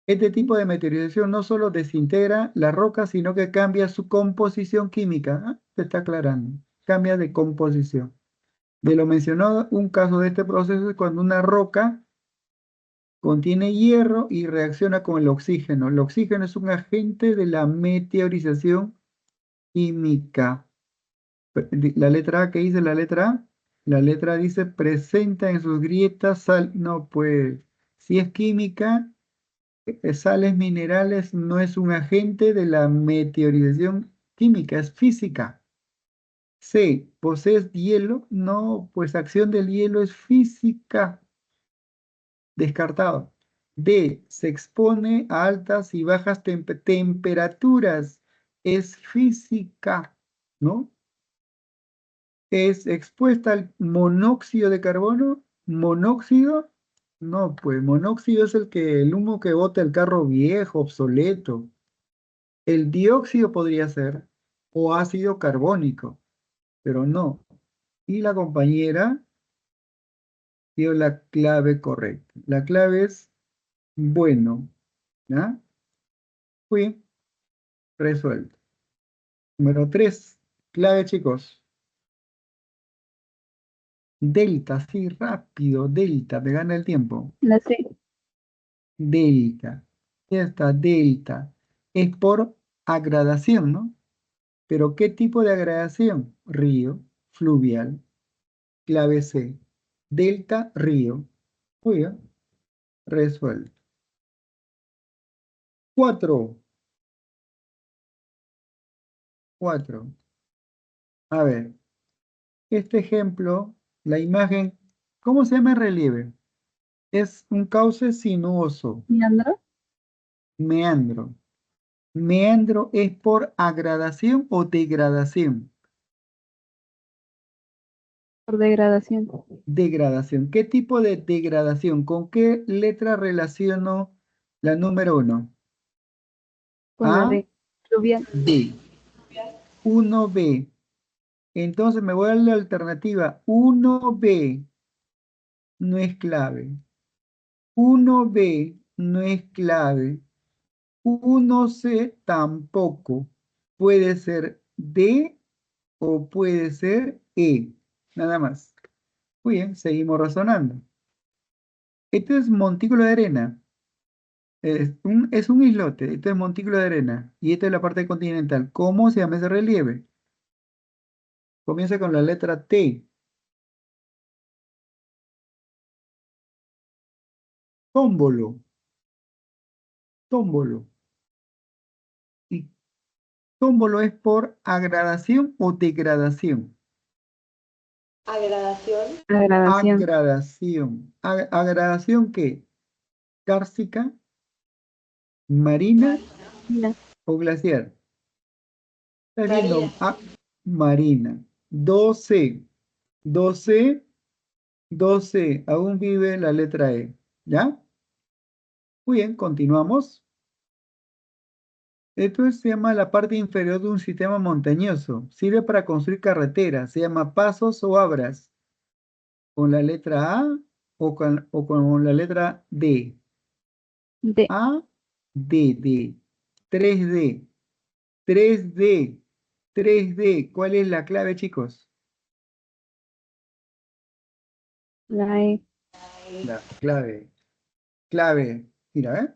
Este tipo de meteorización no solo desintegra la roca, sino que cambia su composición química. Se está aclarando. Cambia de composición. De lo mencionado, un caso de este proceso es cuando una roca contiene hierro y reacciona con el oxígeno. El oxígeno es un agente de la meteorización química. La letra A, ¿qué dice la letra A? La letra A dice presenta en sus grietas sal. No, pues, si es química, sales minerales no es un agente de la meteorización química, es física. C, ¿posees hielo? No, pues acción del hielo es física. Descartado. D, se expone a altas y bajas temperaturas. Es física, ¿no? Es expuesta al monóxido de carbono. ¿Monóxido? No, pues monóxido es el humo que bota el carro viejo, obsoleto. El dióxido podría ser, o ácido carbónico, pero no. Y la compañera dio la clave correcta. La clave es bueno, ¿ya? Fui resuelto. Número 3, clave, chicos. Delta, sí, rápido, delta, me gana el tiempo. La C. Delta, ya está, delta. Es por agradación, ¿no? Pero ¿qué tipo de agradación? Río, fluvial. Clave C. Delta, río. Muy bien, resuelto. 4. 4. A ver, este ejemplo, la imagen, ¿cómo se llama el relieve? Es un cauce sinuoso, ¿Meandro? meandro. Meandro es por agradación o degradación. Por degradación. Degradación. ¿Qué tipo de degradación? ¿Con qué letra relaciono la número 1? Con la A, D. Fluvial. D. 1B. Entonces me voy a la alternativa. 1B no es clave. 1B no es clave. 1C tampoco. Puede ser D o puede ser E. Nada más. Muy bien, seguimos razonando. Esto es montículo de arena. Es un islote. Esto es montículo de arena. Y esta es la parte continental. ¿Cómo se llama ese relieve? Comienza con la letra T. Tómbolo. Tómbolo. Y tómbolo es por agradación o degradación. Agradación. Agradación. ¿Agradación qué? ¿Cárcica, marina Mira, o glaciar? Estás viendo marina. 12. 12. 12. Aún vive la letra E. ¿Ya? Muy bien, continuamos. Esto se llama la parte inferior de un sistema montañoso. Sirve para construir carreteras. Se llama pasos o abras. ¿Con la letra A o con la letra D? de A, D, D. 3D. 3D. 3D. ¿Cuál es la clave, chicos? la E. La clave. Clave. Mira, ¿eh?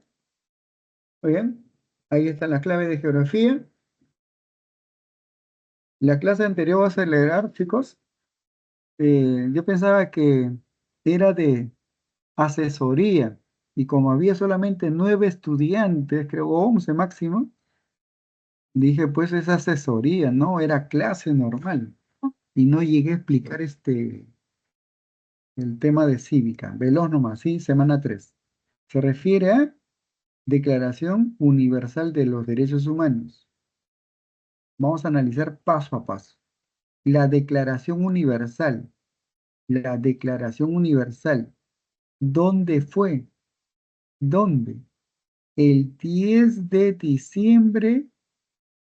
Muy bien. Ahí están las claves de geografía. La clase anterior va a acelerar, chicos. Yo pensaba que era de asesoría. Y como había solamente 9 estudiantes, creo 11 máximo, dije, pues es asesoría, no, era clase normal. Y no llegué a explicar el tema de cívica. Veloz nomás, ¿sí? Semana 3. Se refiere a Declaración Universal de los Derechos Humanos. Vamos a analizar paso a paso. La Declaración Universal. La Declaración Universal. ¿Dónde fue? ¿Dónde? El 10 de diciembre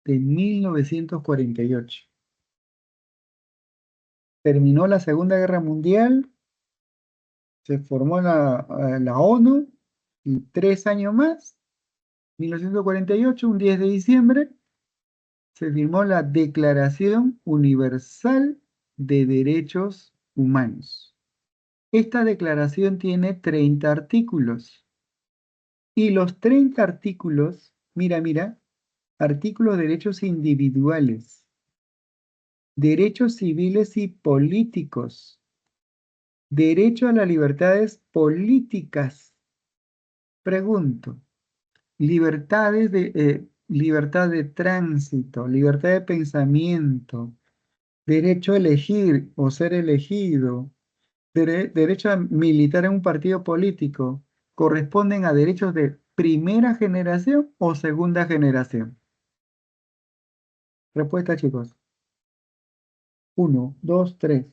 de 1948. Terminó la Segunda Guerra Mundial, se formó la ONU y 3 años más, 1948, un 10 de diciembre, se firmó la Declaración Universal de Derechos Humanos. Esta declaración tiene 30 artículos y los 30 artículos, mira, artículos de derechos individuales, derechos civiles y políticos, derecho a las libertades políticas. Pregunto, libertad de tránsito, libertad de pensamiento, derecho a elegir o ser elegido, derecho a militar en un partido político, ¿corresponden a derechos de primera generación o segunda generación? Respuesta, chicos. 1, 2, 3.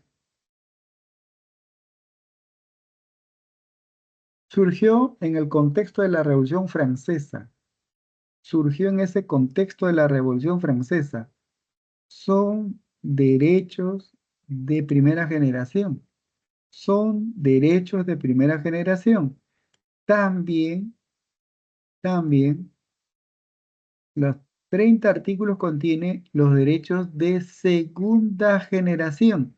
Surgió en el contexto de la Revolución Francesa. Surgió en ese contexto de la Revolución Francesa. Son derechos de primera generación. Son derechos de primera generación. También, los 30 artículos contienen los derechos de segunda generación.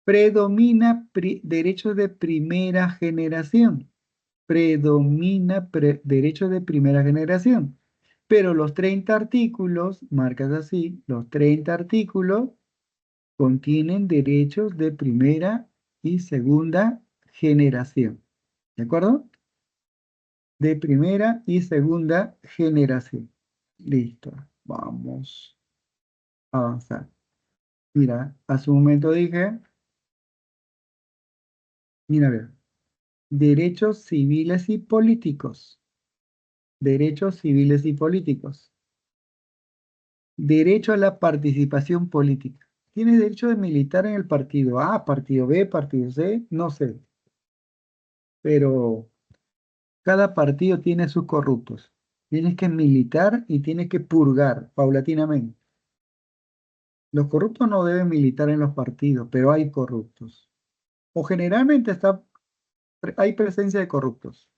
Predomina derechos de primera generación. Predomina derechos de primera generación. Pero los 30 artículos, marcas así, los 30 artículos contienen derechos de primera y segunda generación. ¿De acuerdo? De primera y segunda generación. Listo. Vamos a avanzar. Mira, hace un momento dije, mira, a ver, derechos civiles y políticos. Derechos civiles y políticos. Derecho a la participación política. Tienes derecho de militar en el partido A, partido B, partido C, no sé. Pero cada partido tiene sus corruptos. Tienes que militar y tienes que purgar paulatinamente. Los corruptos no deben militar en los partidos, pero hay corruptos. O generalmente hay presencia de corruptos.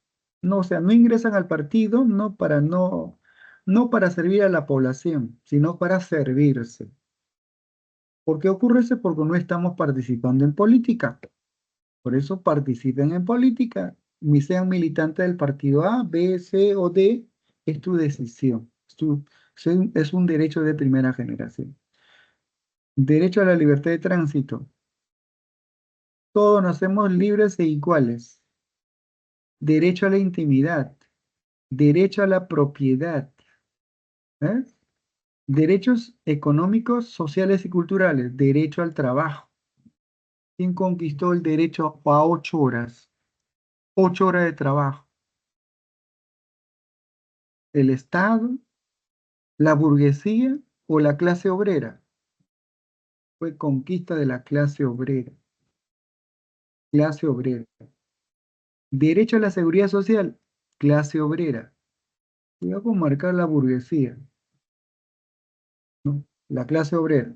No, o sea, no ingresan al partido no para servir a la población, sino para servirse. ¿Por qué ocurre eso? Porque no estamos participando en política. Por eso participen en política, ni sean militantes del partido A, B, C o D, es tu decisión. Es un derecho de primera generación. Derecho a la libertad de tránsito. Todos nacemos libres e iguales. Derecho a la intimidad. Derecho a la propiedad. ¿Eh? Derechos económicos, sociales y culturales. Derecho al trabajo. ¿Quién conquistó el derecho a 8 horas? 8 horas de trabajo. ¿El Estado, la burguesía o la clase obrera? Fue conquista de la clase obrera. Clase obrera. Derecho a la seguridad social, clase obrera. Cuidado con marcar la burguesía, ¿no? La clase obrera.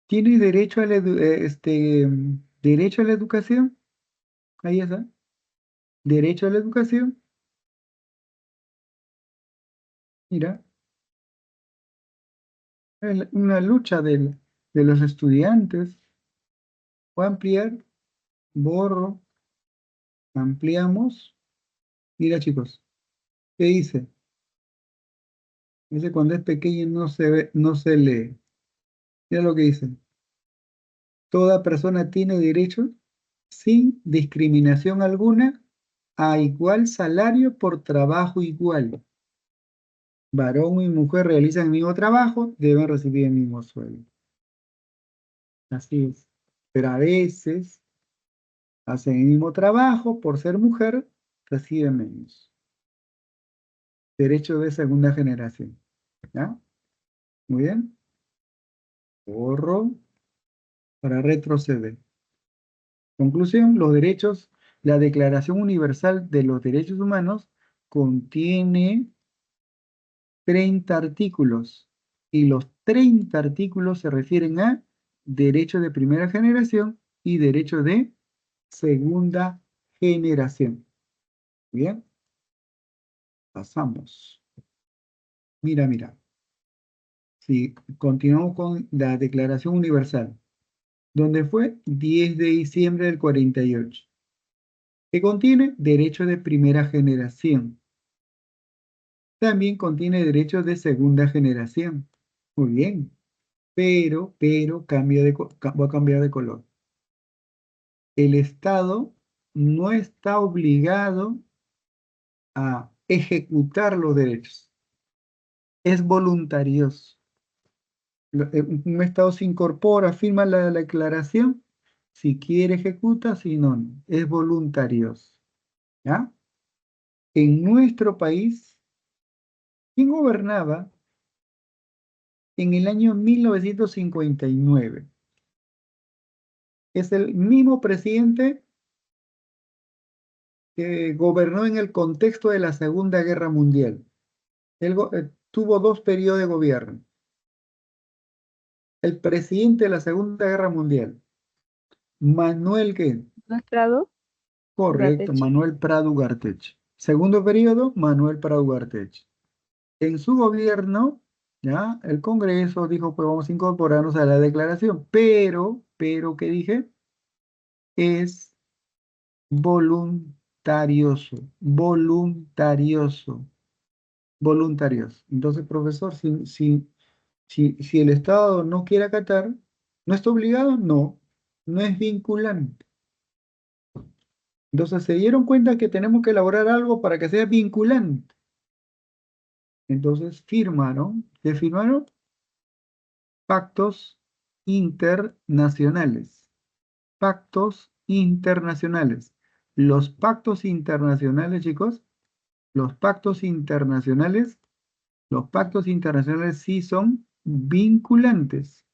¿Tiene derecho a derecho a la educación? Ahí está. Derecho a la educación. Mira, es una lucha de los estudiantes. Voy a ampliar, borro, ampliamos. Mira, chicos, ¿qué dice? Dice cuando es pequeño no se ve, no se lee. Mira lo que dice. Toda persona tiene derecho, sin discriminación alguna, a igual salario por trabajo igual. Varón y mujer realizan el mismo trabajo, deben recibir el mismo sueldo. Así es. Pero a veces hacen el mismo trabajo, por ser mujer, reciben menos. Derecho de segunda generación. ¿Ya? Muy bien. Borro para retroceder. Conclusión, la Declaración Universal de los Derechos Humanos contiene 30 artículos y los 30 artículos se refieren a derechos de primera generación y derechos de segunda generación. Bien, pasamos. Mira, mira. Si continuamos con la Declaración Universal, donde fue 10 de diciembre del 48, que contiene derechos de primera generación. También contiene derechos de segunda generación. Muy bien, pero, voy a cambiar de color. El Estado no está obligado a ejecutar los derechos. Es voluntarioso. Un Estado se incorpora, firma la declaración, si quiere ejecuta, si no, no. Es voluntarioso. ¿Ya? En nuestro país, ¿quién gobernaba en el año 1959? Es el mismo presidente que gobernó en el contexto de la Segunda Guerra Mundial. Él tuvo 2 periodos de gobierno. El presidente de la Segunda Guerra Mundial, Manuel, ¿qué? ¿No es Prado? Correcto, Ugarteche. Manuel Prado Ugarteche. Segundo periodo, Manuel Prado Ugarteche. En su gobierno, ¿ya? El Congreso dijo, pues vamos a incorporarnos a la declaración, pero, ¿qué dije? Es voluntarioso, voluntarioso, voluntarioso. Entonces, profesor, si el Estado no quiere acatar, ¿no está obligado? No, no es vinculante. Entonces se dieron cuenta que tenemos que elaborar algo para que sea vinculante. Entonces firmaron, ¿qué firmaron? Pactos internacionales. Pactos internacionales. Los pactos internacionales, chicos, los pactos internacionales, sí son vinculantes,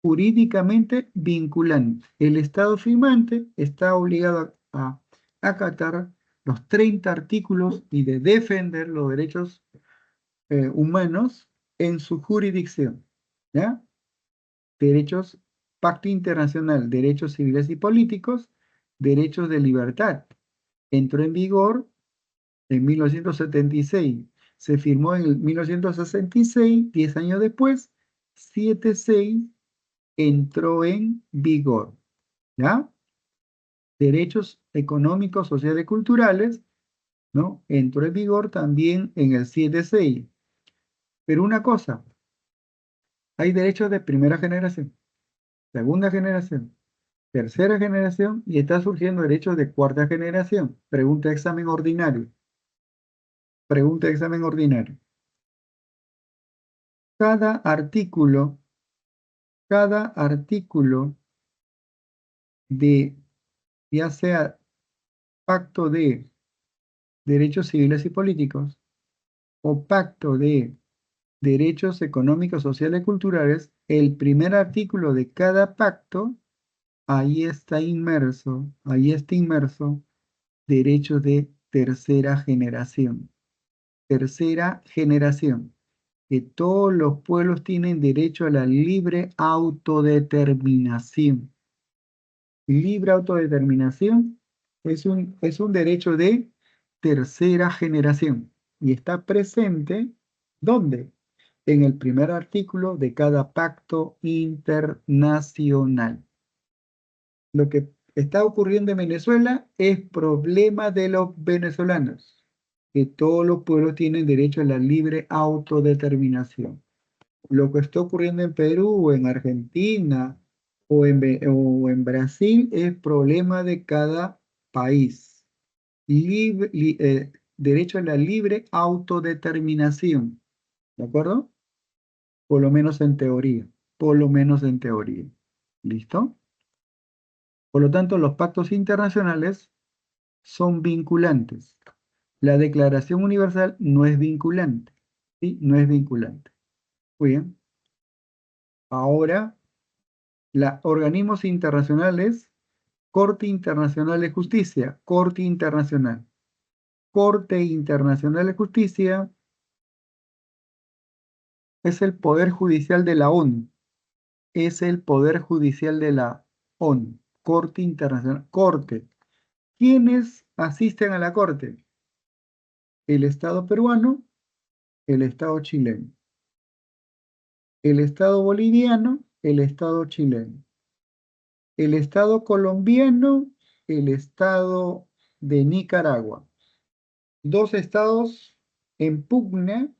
jurídicamente vinculantes. El Estado firmante está obligado a acatar los 30 artículos y de defender los derechos humanos en su jurisdicción. ¿Ya? derechos, Pacto Internacional, derechos civiles y políticos, derechos de libertad. Entró en vigor en 1976. Se firmó en el 1966, 10 años después, 76 entró en vigor. ¿Ya? Derechos económicos, sociales y culturales, ¿no? Entró en vigor también en el 76. Pero una cosa, hay derechos de primera generación, segunda generación, tercera generación y está surgiendo derechos de cuarta generación. Pregunta de examen ordinario. Pregunta de examen ordinario. Cada artículo, cada artículo de, ya sea pacto de derechos civiles y políticos o pacto de derechos económicos, sociales y culturales, el primer artículo de cada pacto, ahí está inmerso derechos de tercera generación. Tercera generación, que todos los pueblos tienen derecho a la libre autodeterminación. Libre autodeterminación es un derecho de tercera generación y está presente, ¿dónde? En el primer artículo de cada pacto internacional. Lo que está ocurriendo en Venezuela es problema de los venezolanos, que todos los pueblos tienen derecho a la libre autodeterminación. Lo que está ocurriendo en Perú o en Argentina o en Brasil es problema de cada país. Derecho a la libre autodeterminación, ¿de acuerdo? Por lo menos en teoría, por lo menos en teoría. ¿Listo? Por lo tanto, los pactos internacionales son vinculantes. La Declaración Universal no es vinculante, ¿sí? No es vinculante. Muy bien. Ahora, los organismos internacionales, Corte Internacional de Justicia, Corte Internacional. Corte Internacional de Justicia es el poder judicial de la ONU. Es el poder judicial de la ONU. Corte Internacional. Corte. ¿Quiénes asisten a la Corte? El Estado peruano, el Estado chileno. El Estado boliviano, el Estado chileno. El Estado colombiano, el Estado de Nicaragua. Dos estados en pugna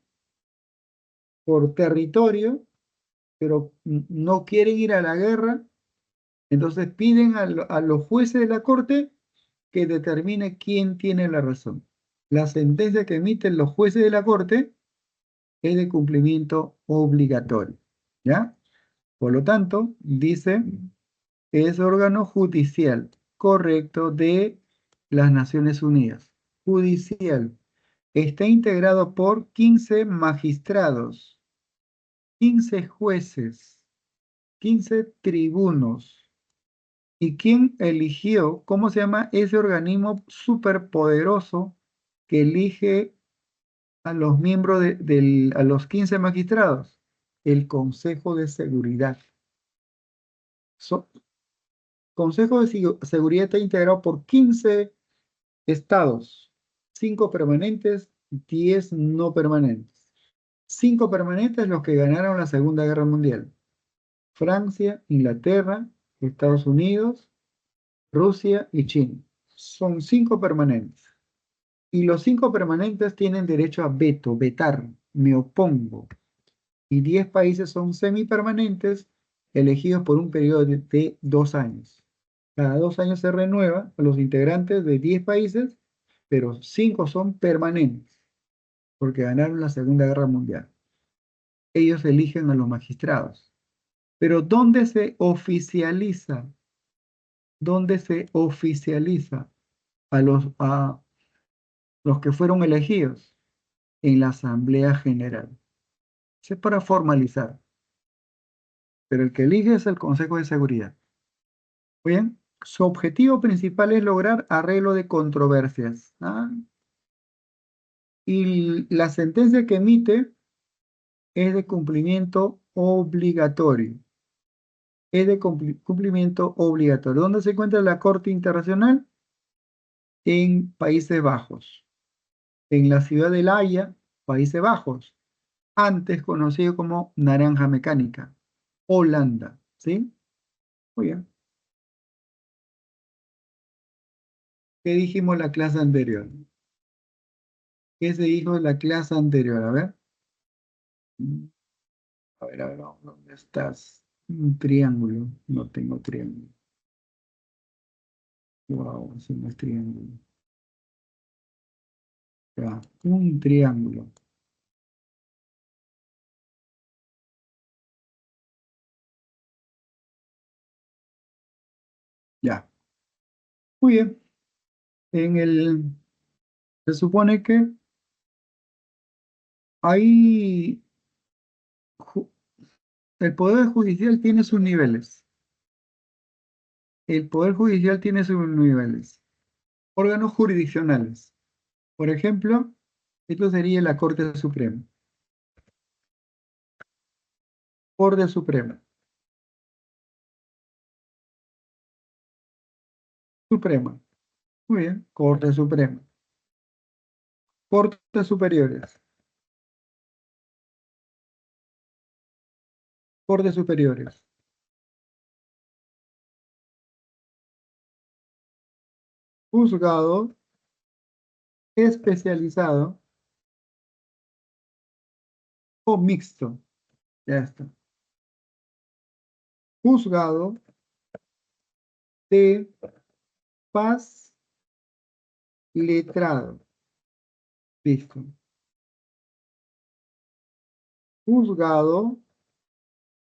por territorio, pero no quieren ir a la guerra, entonces piden a los jueces de la corte que determine quién tiene la razón. La sentencia que emiten los jueces de la corte es de cumplimiento obligatorio, ¿ya? Por lo tanto, dice, es órgano judicial correcto de las Naciones Unidas. Judicial. Está integrado por 15 magistrados, 15 jueces, 15 tribunos. ¿Y quién eligió? ¿Cómo se llama ese organismo superpoderoso que elige a los miembros a los 15 magistrados? El Consejo de Seguridad. Consejo de Seguridad está integrado por 15 estados, 5 permanentes, 10 no permanentes. 5 permanentes los que ganaron la Segunda Guerra Mundial. Francia, Inglaterra, Estados Unidos, Rusia y China. Son 5 permanentes. Y los 5 permanentes tienen derecho a veto, vetar, me opongo. Y 10 países son semipermanentes, elegidos por un periodo de 2 años. Cada 2 años se renueva a los integrantes de 10 países, pero 5 son permanentes, porque ganaron la Segunda Guerra Mundial. Ellos eligen a los magistrados. Pero ¿dónde se oficializa? ¿Dónde se oficializa a los que fueron elegidos? En la Asamblea General. Eso es para formalizar. Pero el que elige es el Consejo de Seguridad. Muy bien. Su objetivo principal es lograr arreglo de controversias. ¿Ah? Y la sentencia que emite es de cumplimiento obligatorio. es de cumplimiento obligatorio. ¿Dónde se encuentra la Corte Internacional? En Países Bajos. En la ciudad de La Haya, Países Bajos. Antes conocido como Naranja Mecánica. Holanda. ¿Sí? Muy bien. ¿Qué dijimos la clase anterior? ¿Qué se dijo en la clase anterior? A ver. A ver, ¿dónde estás? Un triángulo. No tengo triángulo. Wow, eso no es triángulo. Ya, un triángulo. Ya. Muy bien. Se supone que hay, ju- el Poder Judicial tiene sus niveles. El Poder Judicial tiene sus niveles. Órganos jurisdiccionales. Por ejemplo, esto sería la Corte Suprema. Corte Suprema. Suprema. Muy bien. Corte Suprema. Cortes superiores. Cortes superiores. Juzgado especializado o mixto. Ya está. Juzgado de paz letrado. Listo. Juzgado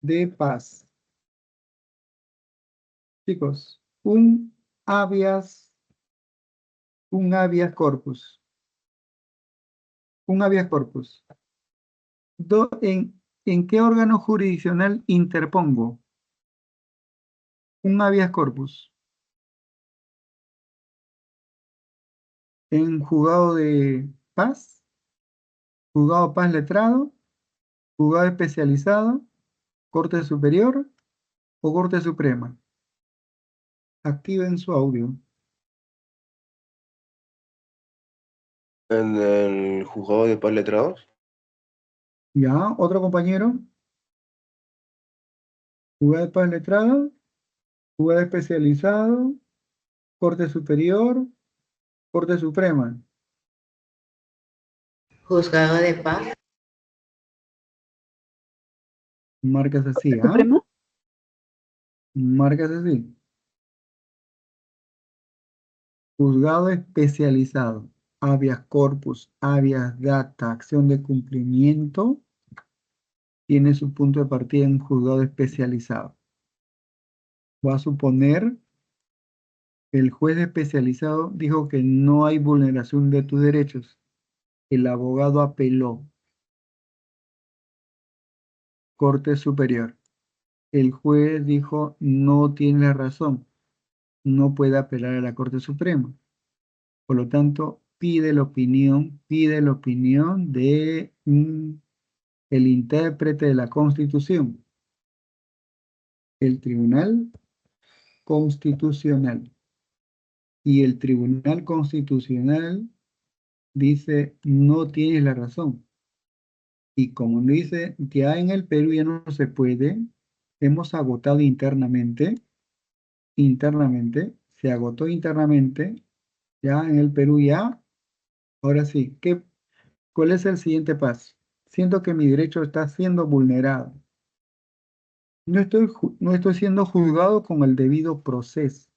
de paz. Chicos, habeas, un habeas corpus. Un habeas corpus. ¿En qué órgano jurisdiccional interpongo un habeas corpus? ¿En juzgado de paz? ¿Juzgado de paz letrado? ¿Juzgado especializado? ¿Corte superior o Corte Suprema? Activen su audio. En el juzgado de paz letrados. ¿Ya? ¿Otro compañero? ¿Juzgado de paz letrado? ¿Juzgado especializado? ¿Corte superior? ¿Corte Suprema? Juzgado de paz. Marcas así, ¿ah? Suprema. Marcas así. Juzgado especializado. Habeas corpus, habeas data, acción de cumplimiento. Tiene su punto de partida en juzgado especializado. Voy a suponer que el juez especializado dijo que no hay vulneración de tus derechos. El abogado apeló. Corte superior. El juez dijo no tiene razón. No puede apelar a la Corte Suprema. Por lo tanto, pide la opinión de el intérprete de la Constitución, el Tribunal Constitucional. Y el Tribunal Constitucional dice, no tienes la razón. Y como dice, ya en el Perú ya no se puede, hemos agotado internamente, se agotó internamente, ya en el Perú ya, ahora sí, ¿cuál es el siguiente paso? Siento que mi derecho está siendo vulnerado. No estoy siendo juzgado con el debido proceso.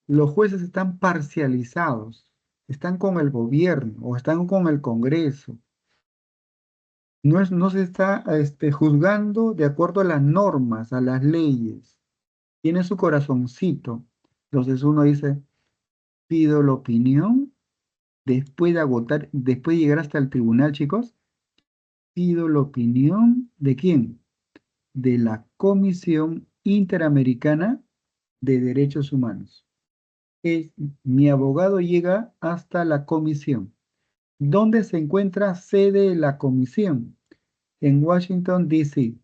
Los jueces están parcializados, están con el gobierno o están con el Congreso. No se está juzgando de acuerdo a las normas, a las leyes. Tiene su corazoncito. Entonces uno dice, pido la opinión, después de llegar hasta el tribunal, chicos, pido la opinión ¿de quién? De la Comisión Interamericana de Derechos Humanos. Mi abogado llega hasta la comisión. ¿Dónde se encuentra sede de la comisión? En Washington, D.C.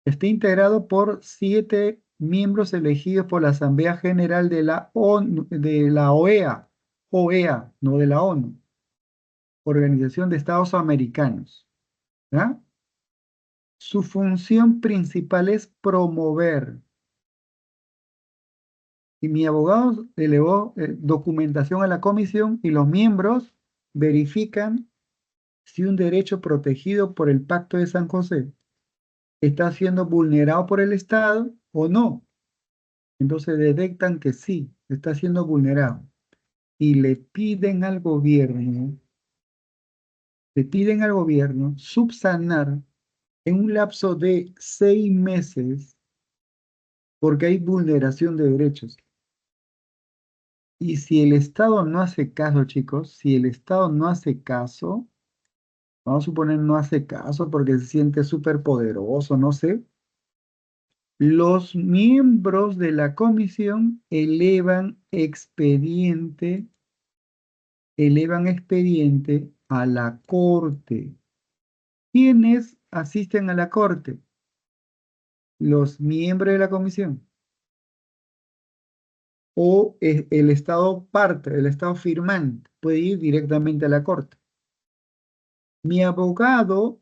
Está integrado por 7 miembros elegidos por la Asamblea General de la ONU, de la OEA, no de la ONU, Organización de Estados Americanos. ¿Ya? Su función principal es promover. Y mi abogado elevó documentación a la comisión y los miembros verifican si un derecho protegido por el Pacto de San José está siendo vulnerado por el Estado o no. Entonces detectan que sí, está siendo vulnerado. Y le piden al gobierno subsanar en un lapso de 6 meses porque hay vulneración de derechos. Y si el Estado no hace caso, chicos, si el Estado no hace caso, vamos a suponer no hace caso porque se siente súper poderoso, no sé, los miembros de la comisión elevan expediente a la corte. ¿Quiénes asisten a la corte? Los miembros de la comisión. O el Estado parte, el Estado firmante, puede ir directamente a la corte. Mi abogado,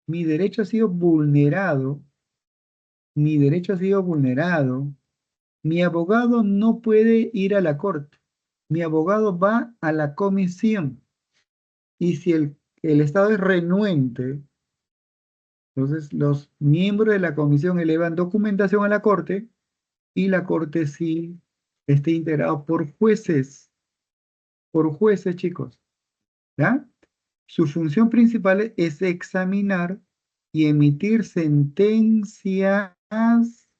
mi derecho ha sido vulnerado, mi derecho ha sido vulnerado. Mi abogado no puede ir a la corte. Mi abogado va a la comisión. Y si el Estado es renuente, entonces los miembros de la comisión elevan documentación a la corte y la corte sí está integrado por jueces, chicos. ¿Ya? Su función principal es examinar y emitir sentencias,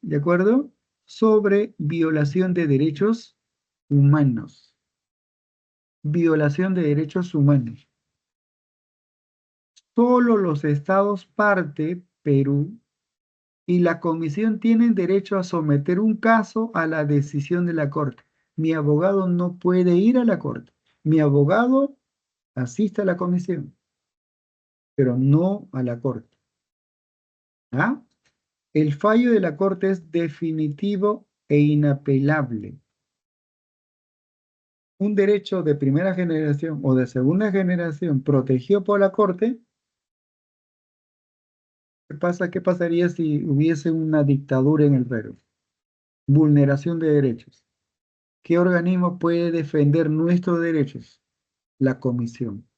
¿de acuerdo? Sobre violación de derechos humanos. Violación de derechos humanos. Solo los estados parte, Perú, y la comisión tienen derecho a someter un caso a la decisión de la corte. Mi abogado no puede ir a la corte. Mi abogado asiste a la comisión, pero no a la corte. ¿Ah? El fallo de la corte es definitivo e inapelable. Un derecho de primera generación o de segunda generación protegido por la corte. ¿Qué pasaría si hubiese una dictadura en el Perú? Vulneración de derechos. ¿Qué organismo puede defender nuestros derechos? La comisión.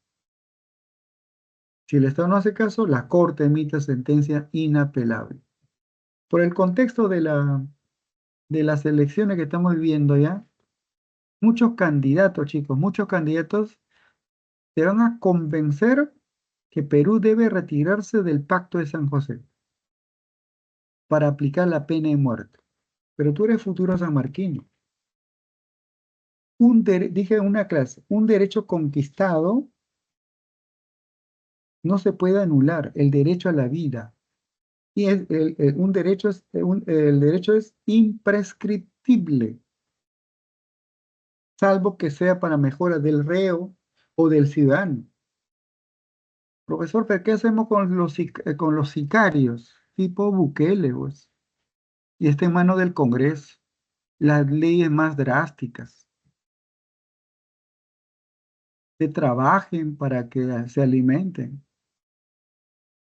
Si el Estado no hace caso, la Corte emite sentencia inapelable. Por el contexto de las elecciones que estamos viviendo ya, muchos candidatos, chicos, muchos candidatos te van a convencer que Perú debe retirarse del Pacto de San José para aplicar la pena de muerte. Pero tú eres futuro sanmarquino. Dije en una clase, un derecho conquistado no se puede anular, el derecho a la vida. Y el derecho es imprescriptible, salvo que sea para mejora del reo o del ciudadano. Profesor, ¿pero qué hacemos con los sicarios? Tipo Bukele, pues, y está en manos del Congreso. Las leyes más drásticas. Que trabajen para que se alimenten.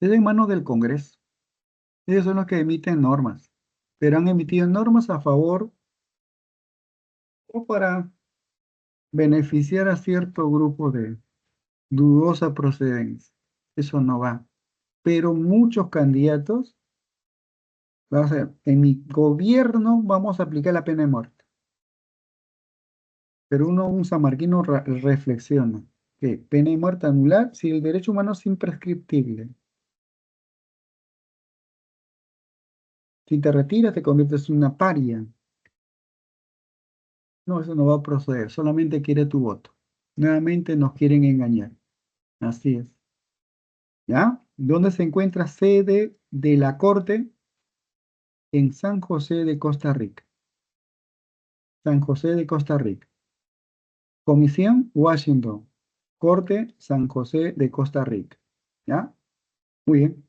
Es en manos del Congreso. Ellos son los que emiten normas. Pero han emitido normas a favor o para beneficiar a cierto grupo de dudosa procedencia. Eso no va. Pero muchos candidatos, vamos a ver, en mi gobierno vamos a aplicar la pena de muerte. Pero un sanmarquino reflexiona que pena de muerte anular si el derecho humano es imprescriptible. Si te retiras, te conviertes en una paria. No, eso no va a proceder, solamente quiere tu voto. Nuevamente nos quieren engañar. Así es. ¿Ya? ¿Dónde se encuentra sede de la Corte? En San José de Costa Rica. San José de Costa Rica. Comisión, Washington. Corte, San José de Costa Rica. ¿Ya? Muy bien.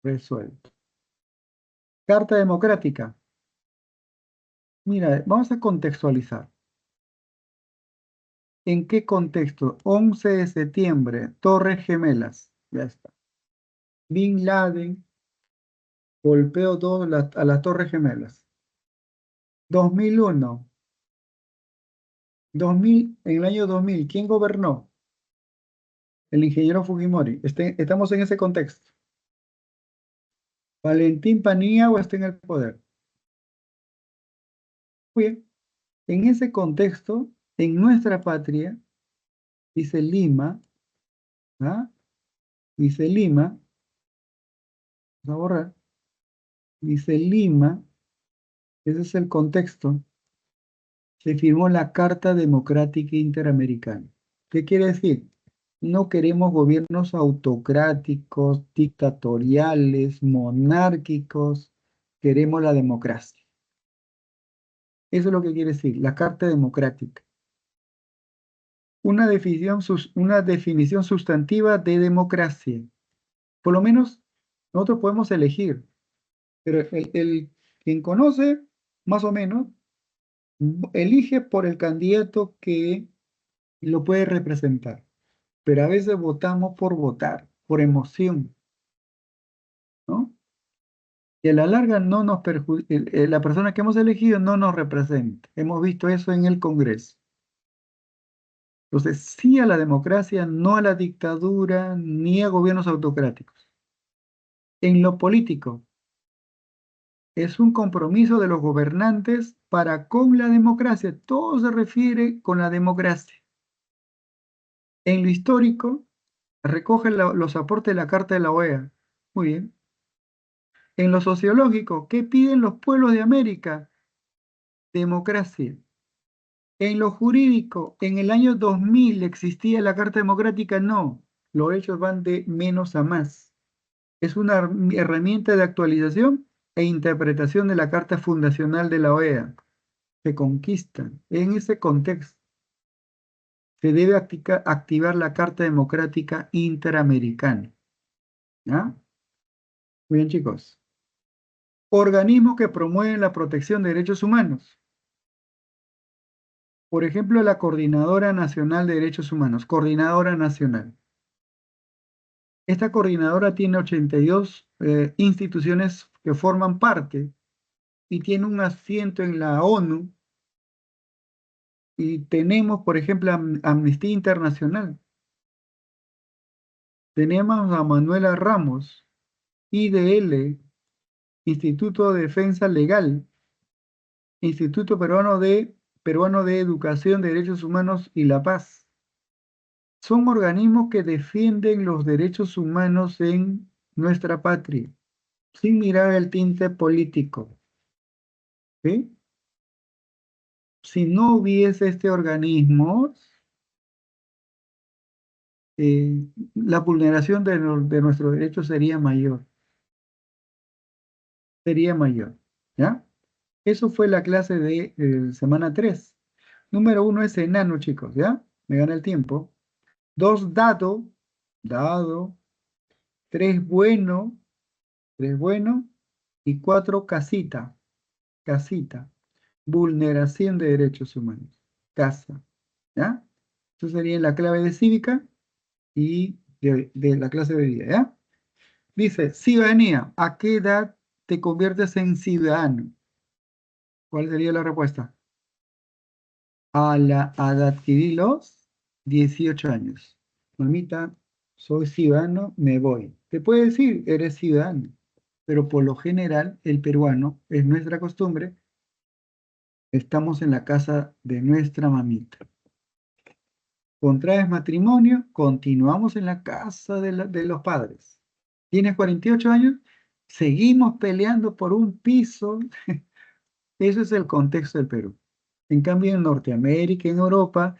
Resuelto. Carta Democrática. Mira, vamos a contextualizar. ¿En qué contexto? 11 de septiembre, Torres Gemelas. Ya está. Bin Laden golpeó a las Torres Gemelas. 2001. 2000, en el año 2000, ¿quién gobernó? El ingeniero Fujimori. Estamos en ese contexto. Valentín Paniagua está en el poder. Muy bien. En ese contexto, en nuestra patria, dice Lima, ¿ah? Dice Lima, vamos a borrar, dice Lima, ese es el contexto, se firmó la Carta Democrática Interamericana. ¿Qué quiere decir? No queremos gobiernos autocráticos, dictatoriales, monárquicos, queremos la democracia. Eso es lo que quiere decir, la Carta Democrática. Una definición sustantiva de democracia. Por lo menos nosotros podemos elegir, pero quien conoce, más o menos, elige por el candidato que lo puede representar. Pero a veces votamos por votar, por emoción, ¿no? Y a la larga no nos la persona que hemos elegido no nos representa. Hemos visto eso en el Congreso. Entonces, sí a la democracia, no a la dictadura, ni a gobiernos autocráticos. En lo político, es un compromiso de los gobernantes para con la democracia. Todo se refiere con la democracia. En lo histórico, recoge los aportes de la Carta de la OEA. Muy bien. En lo sociológico, ¿qué piden los pueblos de América? Democracia. En lo jurídico, en el año 2000 existía la Carta Democrática, no. Los hechos van de menos a más. Es una herramienta de actualización e interpretación de la Carta Fundacional de la OEA. Se conquistan. En ese contexto, se debe activar la Carta Democrática Interamericana. ¿Ya? Muy bien, chicos. Organismos que promueven la protección de derechos humanos. Por ejemplo, la Coordinadora Nacional de Derechos Humanos, Coordinadora Nacional. Esta coordinadora tiene 82 instituciones que forman parte y tiene un asiento en la ONU. Y tenemos, por ejemplo, Amnistía Internacional. Tenemos a Manuela Ramos, IDL, Instituto de Defensa Legal, Instituto Peruano de Educación de Derechos Humanos y la Paz. Son organismos que defienden los derechos humanos en nuestra patria, sin mirar el tinte político. ¿Sí? Si no hubiese este organismo, la vulneración de nuestros derechos sería mayor. Sería mayor. ¿Ya? Eso fue la clase de semana 3. Número 1 es enano, chicos, ¿ya? Me gana el tiempo. 2, dado. 3, bueno. Y 4, casita. Vulneración de derechos humanos. Casa, ¿ya? Eso sería la clave de cívica y de la clase de vida, ¿ya? Dice, ciudadanía. ¿A qué edad te conviertes en ciudadano? ¿Cuál sería la respuesta? Al adquirir los 18 años. Mamita, soy ciudadano, me voy. Te puede decir, eres ciudadano, pero por lo general, el peruano, es nuestra costumbre, estamos en la casa de nuestra mamita. Contraes matrimonio, continuamos en la casa de los padres. Tienes 48 años, seguimos peleando por un piso. Ese es el contexto del Perú. En cambio, en Norteamérica, en Europa,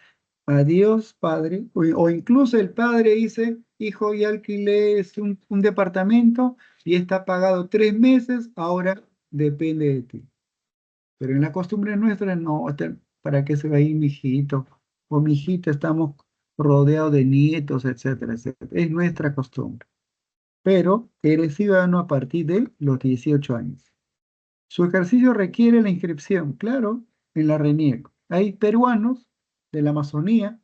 adiós, padre, o incluso el padre dice, hijo, ya alquilé un departamento y está pagado 3 meses, ahora depende de ti. Pero en la costumbre nuestra, no, ¿para qué se va a ir mi hijito? O mi hijita, estamos rodeados de nietos, etcétera, etcétera. Es nuestra costumbre. Pero eres ciudadano a partir de los 18 años. Su ejercicio requiere la inscripción, claro, en la RENIEC. Hay peruanos de la Amazonía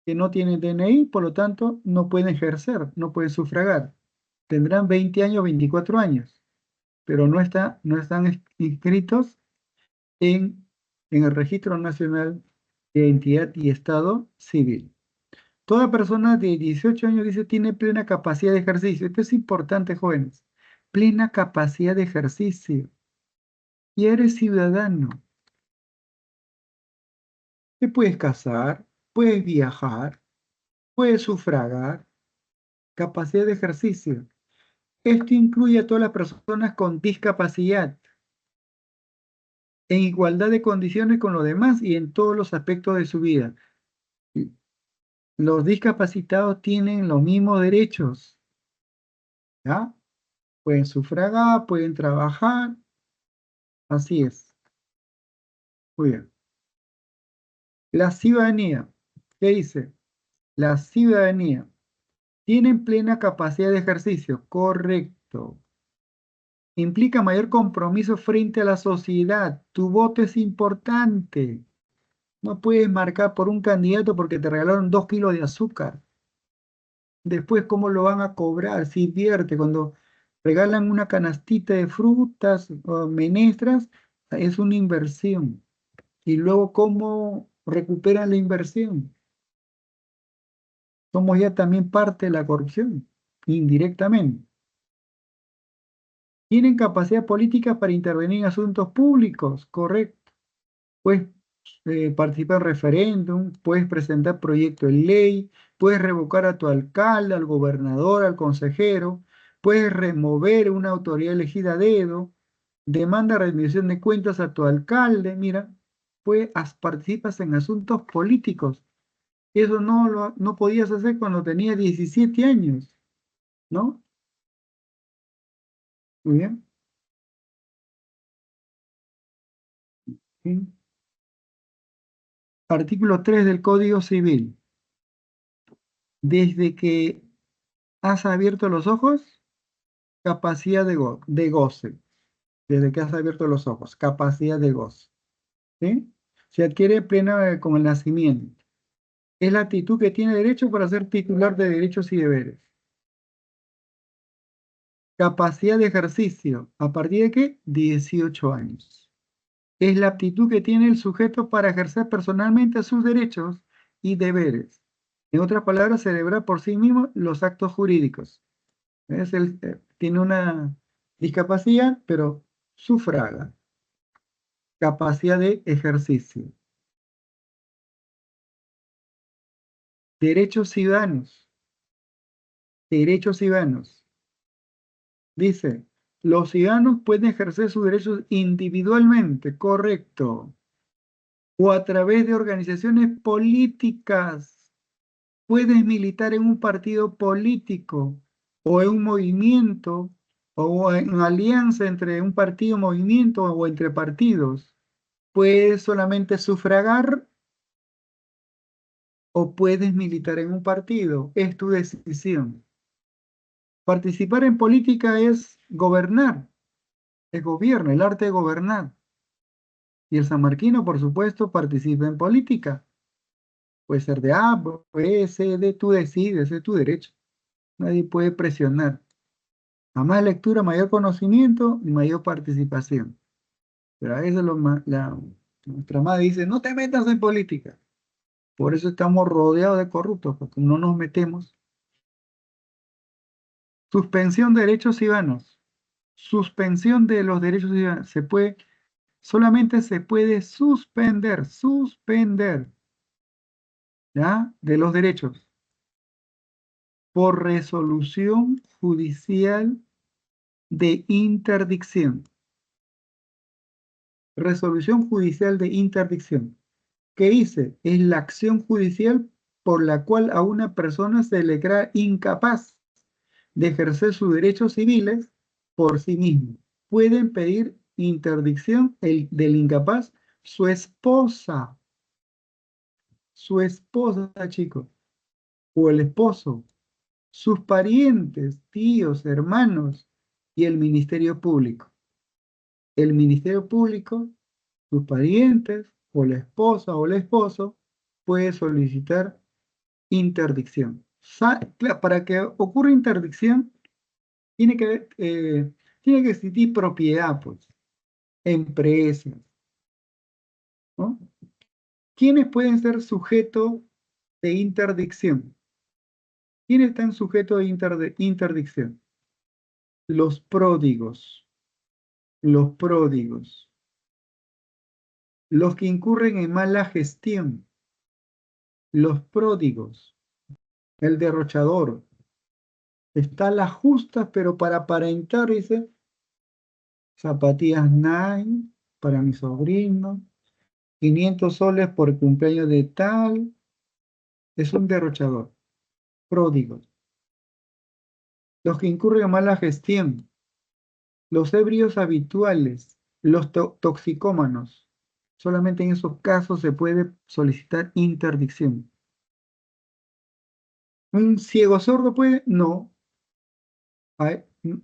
que no tienen DNI, por lo tanto, no pueden ejercer, no pueden sufragar. Tendrán 20 años, 24 años, pero no están inscritos en, en el Registro Nacional de Identidad y Estado Civil. Toda persona de 18 años dice tiene plena capacidad de ejercicio. Esto es importante, jóvenes. Plena capacidad de ejercicio. Y eres ciudadano. Te puedes casar, puedes viajar, puedes sufragar. Capacidad de ejercicio. Esto incluye a todas las personas con discapacidad, en igualdad de condiciones con los demás y en todos los aspectos de su vida. Los discapacitados tienen los mismos derechos, ¿ya? Pueden sufragar, pueden trabajar, así es. Muy bien. La ciudadanía, ¿qué dice? La ciudadanía. ¿Tienen plena capacidad de ejercicio? Correcto. Implica mayor compromiso frente a la sociedad. Tu voto es importante. No puedes marcar por un candidato porque te regalaron 2 kilos de azúcar. Después, ¿cómo lo van a cobrar? Si invierte, cuando regalan una canastita de frutas o menestras, es una inversión. Y luego, ¿cómo recuperan la inversión? Somos ya también parte de la corrupción, indirectamente. ¿Tienen capacidad política para intervenir en asuntos públicos? Correcto. Puedes participar en referéndum, puedes presentar proyecto de ley, puedes revocar a tu alcalde, al gobernador, al consejero, puedes remover una autoridad elegida a dedo, demanda rendición de cuentas a tu alcalde, mira, participas en asuntos políticos. Eso no podías hacer cuando tenías 17 años, ¿no? Muy bien. Sí. Artículo 3 del Código Civil. Desde que has abierto los ojos, capacidad de goce. Desde que has abierto los ojos, capacidad de goce. ¿Sí? Se adquiere plena con el nacimiento. Es la actitud que tiene derecho para ser titular de derechos y deberes. Capacidad de ejercicio. ¿A partir de qué? 18 años. Es la aptitud que tiene el sujeto para ejercer personalmente sus derechos y deberes. En otras palabras, celebrar por sí mismo los actos jurídicos. Tiene una discapacidad, pero sufraga. Capacidad de ejercicio. Derechos ciudadanos. Derechos ciudadanos. Dice, los ciudadanos pueden ejercer sus derechos individualmente, correcto, o a través de organizaciones políticas. Puedes militar en un partido político o en un movimiento o en alianza entre un partido, movimiento o entre partidos. Puedes solamente sufragar o puedes militar en un partido. Es tu decisión. Participar en política es gobernar, es gobierno, el arte de gobernar. Y el sanmarquino, por supuesto, participa en política. Puede ser de A, B, C, D, tú decides, es tu derecho. Nadie puede presionar. A más lectura, mayor conocimiento y mayor participación. Pero a veces nuestra madre dice, no te metas en política. Por eso estamos rodeados de corruptos, porque no nos metemos. Suspensión de derechos ciudadanos. Suspensión de los derechos ciudadanos. Solamente se puede suspender, ¿ya? De los derechos por resolución judicial de interdicción. Resolución judicial de interdicción. ¿Qué dice? Es la acción judicial por la cual a una persona se le crea incapaz de ejercer sus derechos civiles por sí mismo. Pueden pedir interdicción del incapaz su esposa, chicos, o el esposo, sus parientes, tíos, hermanos y el Ministerio Público. el Ministerio Público, sus parientes, o la esposa o el esposo, puede solicitar interdicción. Para que ocurra interdicción, tiene que existir propiedad, pues, empresas, ¿no? ¿Quiénes pueden ser sujetos de interdicción? ¿Quiénes están sujetos de interdicción? Los pródigos, los pródigos, los que incurren en mala gestión, los pródigos, el derrochador. Está las justas, pero para aparentar, dice, zapatillas Nike para mi sobrino, 500 soles por cumpleaños de tal. Es un derrochador, pródigo. Los que incurren en mala gestión, los ebrios habituales, los toxicómanos. Solamente en esos casos se puede solicitar interdicción. ¿Un ciego sordo puede? No.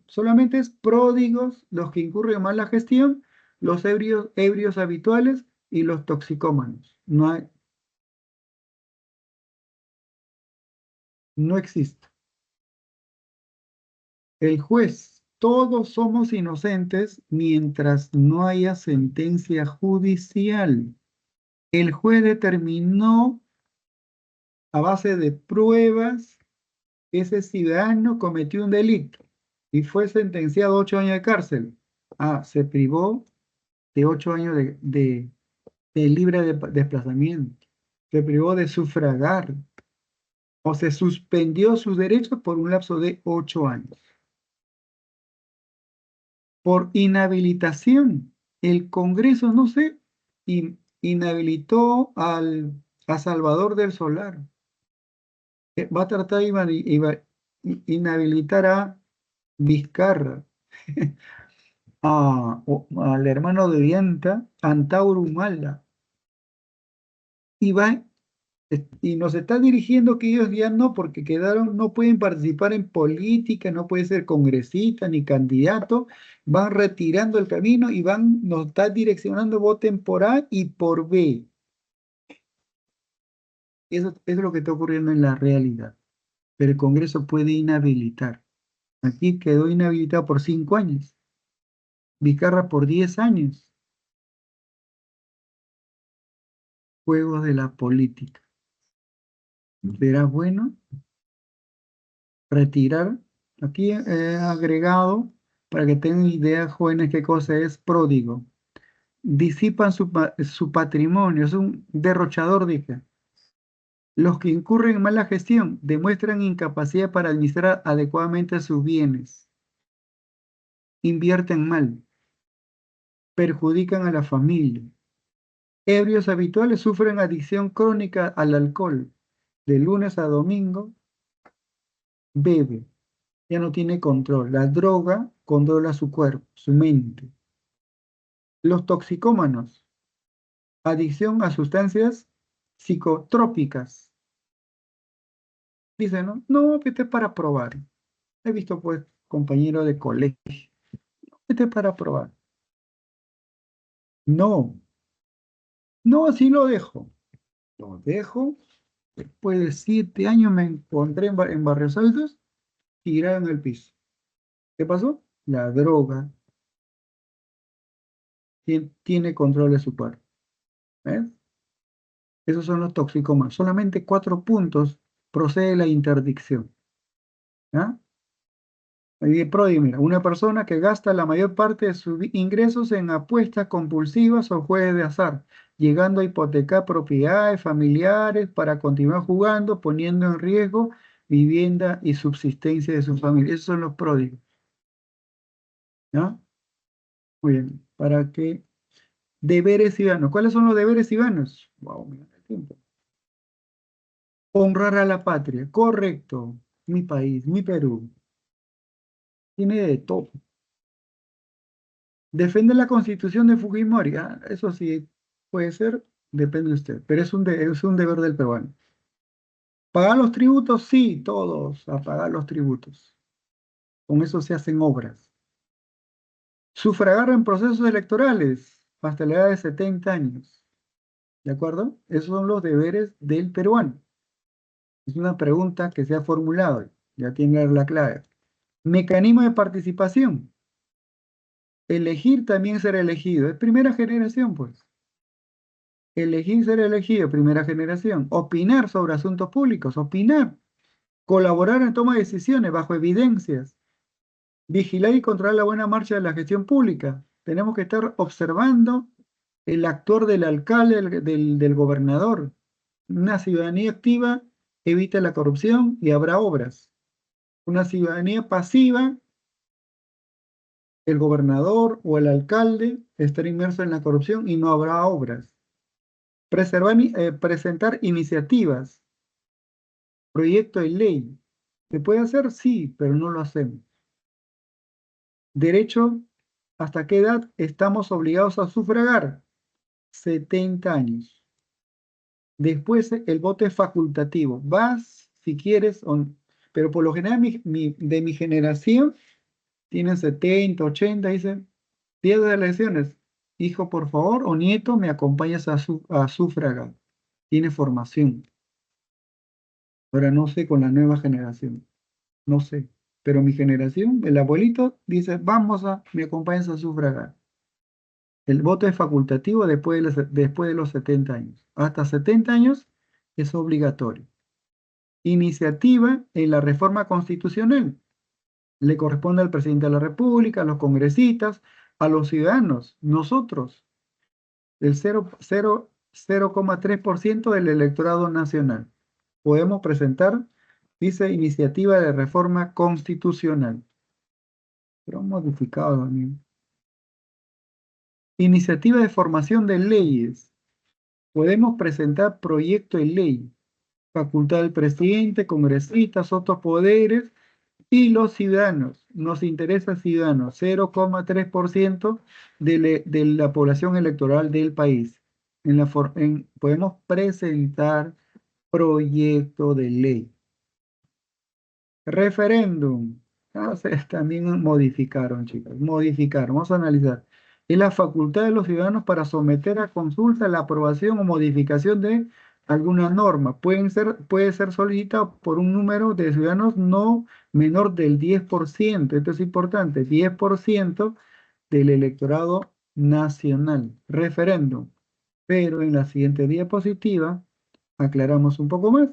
Solamente es pródigos los que incurren en mala gestión, los ebrios habituales y los toxicómanos. No existe. El juez, todos somos inocentes mientras no haya sentencia judicial. El juez determinó a base de pruebas que ese ciudadano cometió un delito y fue sentenciado a 8 años de cárcel. Se privó de 8 años de libre desplazamiento. Se privó de sufragar o se suspendió sus derechos por un lapso de 8 años. Por inhabilitación, el Congreso, no sé, inhabilitó a Salvador del Solar. Va a tratar de inhabilitar a Vizcarra, al hermano de Dianta, Antauro Humala. Y nos está dirigiendo que ellos ya no, porque quedaron, no pueden participar en política, no pueden ser congresista ni candidato, van retirando el camino y nos está direccionando voten por A y por B. Eso es lo que está ocurriendo en la realidad. Pero el Congreso puede inhabilitar. Aquí quedó inhabilitado por 5 años. Vizcarra por 10 años. Juegos de la política. ¿Será bueno retirar? Aquí he agregado, para que tengan idea, jóvenes, qué cosa es pródigo. Disipan su patrimonio, es un derrochador, dije. Los que incurren en mala gestión demuestran incapacidad para administrar adecuadamente sus bienes. Invierten mal, perjudican a la familia. Ebrios habituales sufren adicción crónica al alcohol. De lunes a domingo, bebe. Ya no tiene control. La droga controla su cuerpo, su mente. Los toxicómanos, adicción a sustancias psicotrópicas. Dicen, ¿no? No, este es para probar. He visto, pues, compañeros de colegio. Este es para probar. No, no, así lo dejo. Lo dejo. Después de 7 años me encontré en Barrios Altos, tirado en el piso. ¿Qué pasó? La droga tiene control de su cuerpo. ¿Ves? Esos son los toxicomas. Solamente 4 puntos procede la interdicción. ¿Ah? Y mira, una persona que gasta la mayor parte de sus ingresos en apuestas compulsivas o juegos de azar, llegando a hipotecar propiedades familiares para continuar jugando, poniendo en riesgo vivienda y subsistencia de su familia. Esos son los pródigos. ¿Ya? Muy bien. ¿Para qué? Deberes ciudadanos. ¿Cuáles son los deberes ciudadanos? Wow, mira el tiempo. Honrar a la patria. Correcto. Mi país, mi Perú. Tiene de todo. Defender la constitución de Fujimori. Eso sí, puede ser, depende de usted. Pero es un deber del peruano. ¿Pagar los tributos? Sí, todos a pagar los tributos. Con eso se hacen obras. Sufragar en procesos electorales hasta la edad de 70 años. ¿De acuerdo? Esos son los deberes del peruano. Es una pregunta que se ha formulado. Ya tiene la clave. Mecanismo de participación. Elegir también ser elegido. Es primera generación, pues. Elegir ser elegido, primera generación. Opinar sobre asuntos públicos. Opinar. Colaborar en toma de decisiones bajo evidencias. Vigilar y controlar la buena marcha de la gestión pública. Tenemos que estar observando el actor del alcalde, del gobernador. Una ciudadanía activa evita la corrupción y habrá obras. Una ciudadanía pasiva, el gobernador o el alcalde estará inmerso en la corrupción y no habrá obras. Presentar iniciativas, proyecto de ley. ¿Se puede hacer? Sí, pero no lo hacemos. Derecho, ¿hasta qué edad estamos obligados a sufragar? 70 años. Después el voto es facultativo. Vas si quieres, pero por lo general de mi generación tienen 70, 80, dicen, día de las elecciones. Hijo, por favor, o nieto, me acompañas a sufragar. Tiene formación. Ahora no sé con la nueva generación. No sé. Pero mi generación, el abuelito, dice, me acompañas a sufragar. El voto es facultativo después de los 70 años. Hasta 70 años es obligatorio. Iniciativa en la reforma constitucional. Le corresponde al presidente de la República, a los congresistas, a los ciudadanos, nosotros, el 0,3% del electorado nacional. Podemos presentar, dice, iniciativa de reforma constitucional. Pero modificado, amigo. Iniciativa de formación de leyes. Podemos presentar proyecto de ley. Facultad del presidente, congresistas, otros poderes y los ciudadanos. Nos interesa ciudadanos, 0,3% de la población electoral del país. Podemos presentar proyecto de ley. Referéndum. También modificaron, chicos. Modificaron. Vamos a analizar. Es la facultad de los ciudadanos para someter a consulta la aprobación o modificación de alguna norma. Puede ser solicitado por un número de ciudadanos no menor del 10%. Esto es importante. 10% del electorado nacional. Referéndum. Pero en la siguiente diapositiva aclaramos un poco más.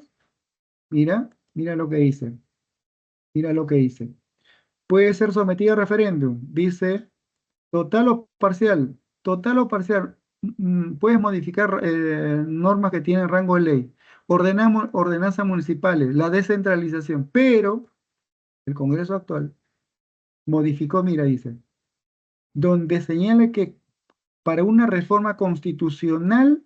Mira lo que dice. Mira lo que dice. Puede ser sometida a referéndum. Dice total o parcial. Total o parcial. Puedes modificar normas que tienen rango de ley. Ordenanzas municipales. La descentralización. Pero el Congreso actual modificó, mira, dice, donde señala que para una reforma constitucional,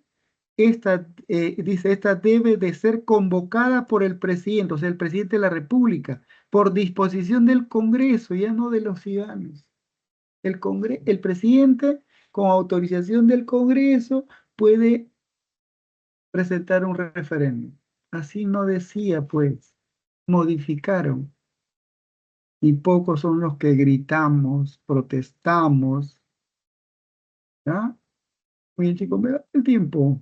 esta debe de ser convocada por el presidente, o sea, el presidente de la República, por disposición del Congreso, ya no de los ciudadanos. El presidente, con autorización del Congreso, puede presentar un referéndum. Así no decía, pues, modificaron. Y pocos son los que gritamos, protestamos. ¿Ya? Oye, chicos, me da el tiempo.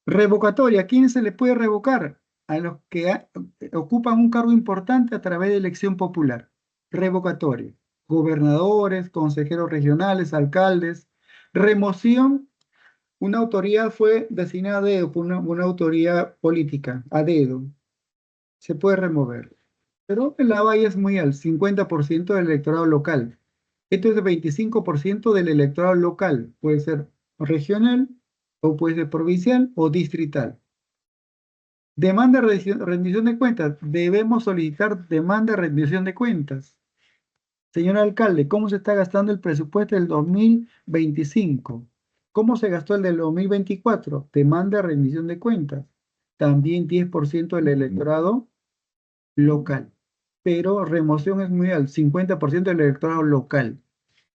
Revocatoria, ¿a quién se le puede revocar? A los que ocupan un cargo importante a través de elección popular. Revocatoria. Gobernadores, consejeros regionales, alcaldes. Remoción, una autoridad fue designada a dedo por una autoridad política, a dedo. Se puede remover. Pero la valla es muy alta, 50% del electorado local. Esto es el 25% del electorado local. Puede ser regional, o puede ser provincial o distrital. Demanda de rendición de cuentas. Debemos solicitar demanda de rendición de cuentas. Señor alcalde, ¿cómo se está gastando el presupuesto del 2025? ¿Cómo se gastó el del 2024? Demanda de rendición de cuentas. También 10% del electorado local. Pero remoción es muy alta, 50% del electorado local.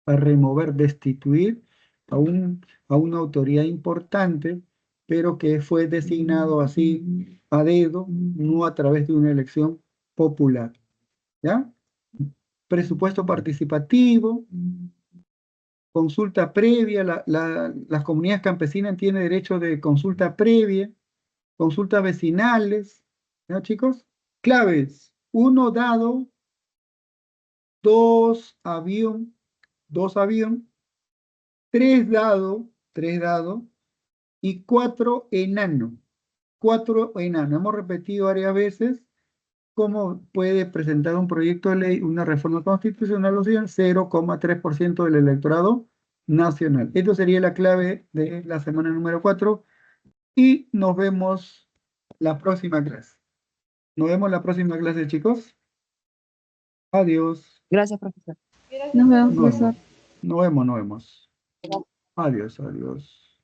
Para remover, destituir a una autoridad importante, pero que fue designado así a dedo, no a través de una elección popular. ¿Ya? Presupuesto participativo, consulta previa, las comunidades campesinas tienen derecho de consulta previa, consultas vecinales, ¿no, chicos? Claves, 1 dado, 2 avión, 3 dado y 4 enano. 4 enano. Hemos repetido varias veces cómo puede presentar un proyecto de ley, una reforma constitucional, o sea, 0,3% del electorado nacional. Esto sería la clave de la semana número 4 y nos vemos la próxima clase. Nos vemos la próxima clase, chicos. Adiós. Gracias, profesor. Nos vemos, Nos profesor. vemos. Nos vemos. Adiós, adiós.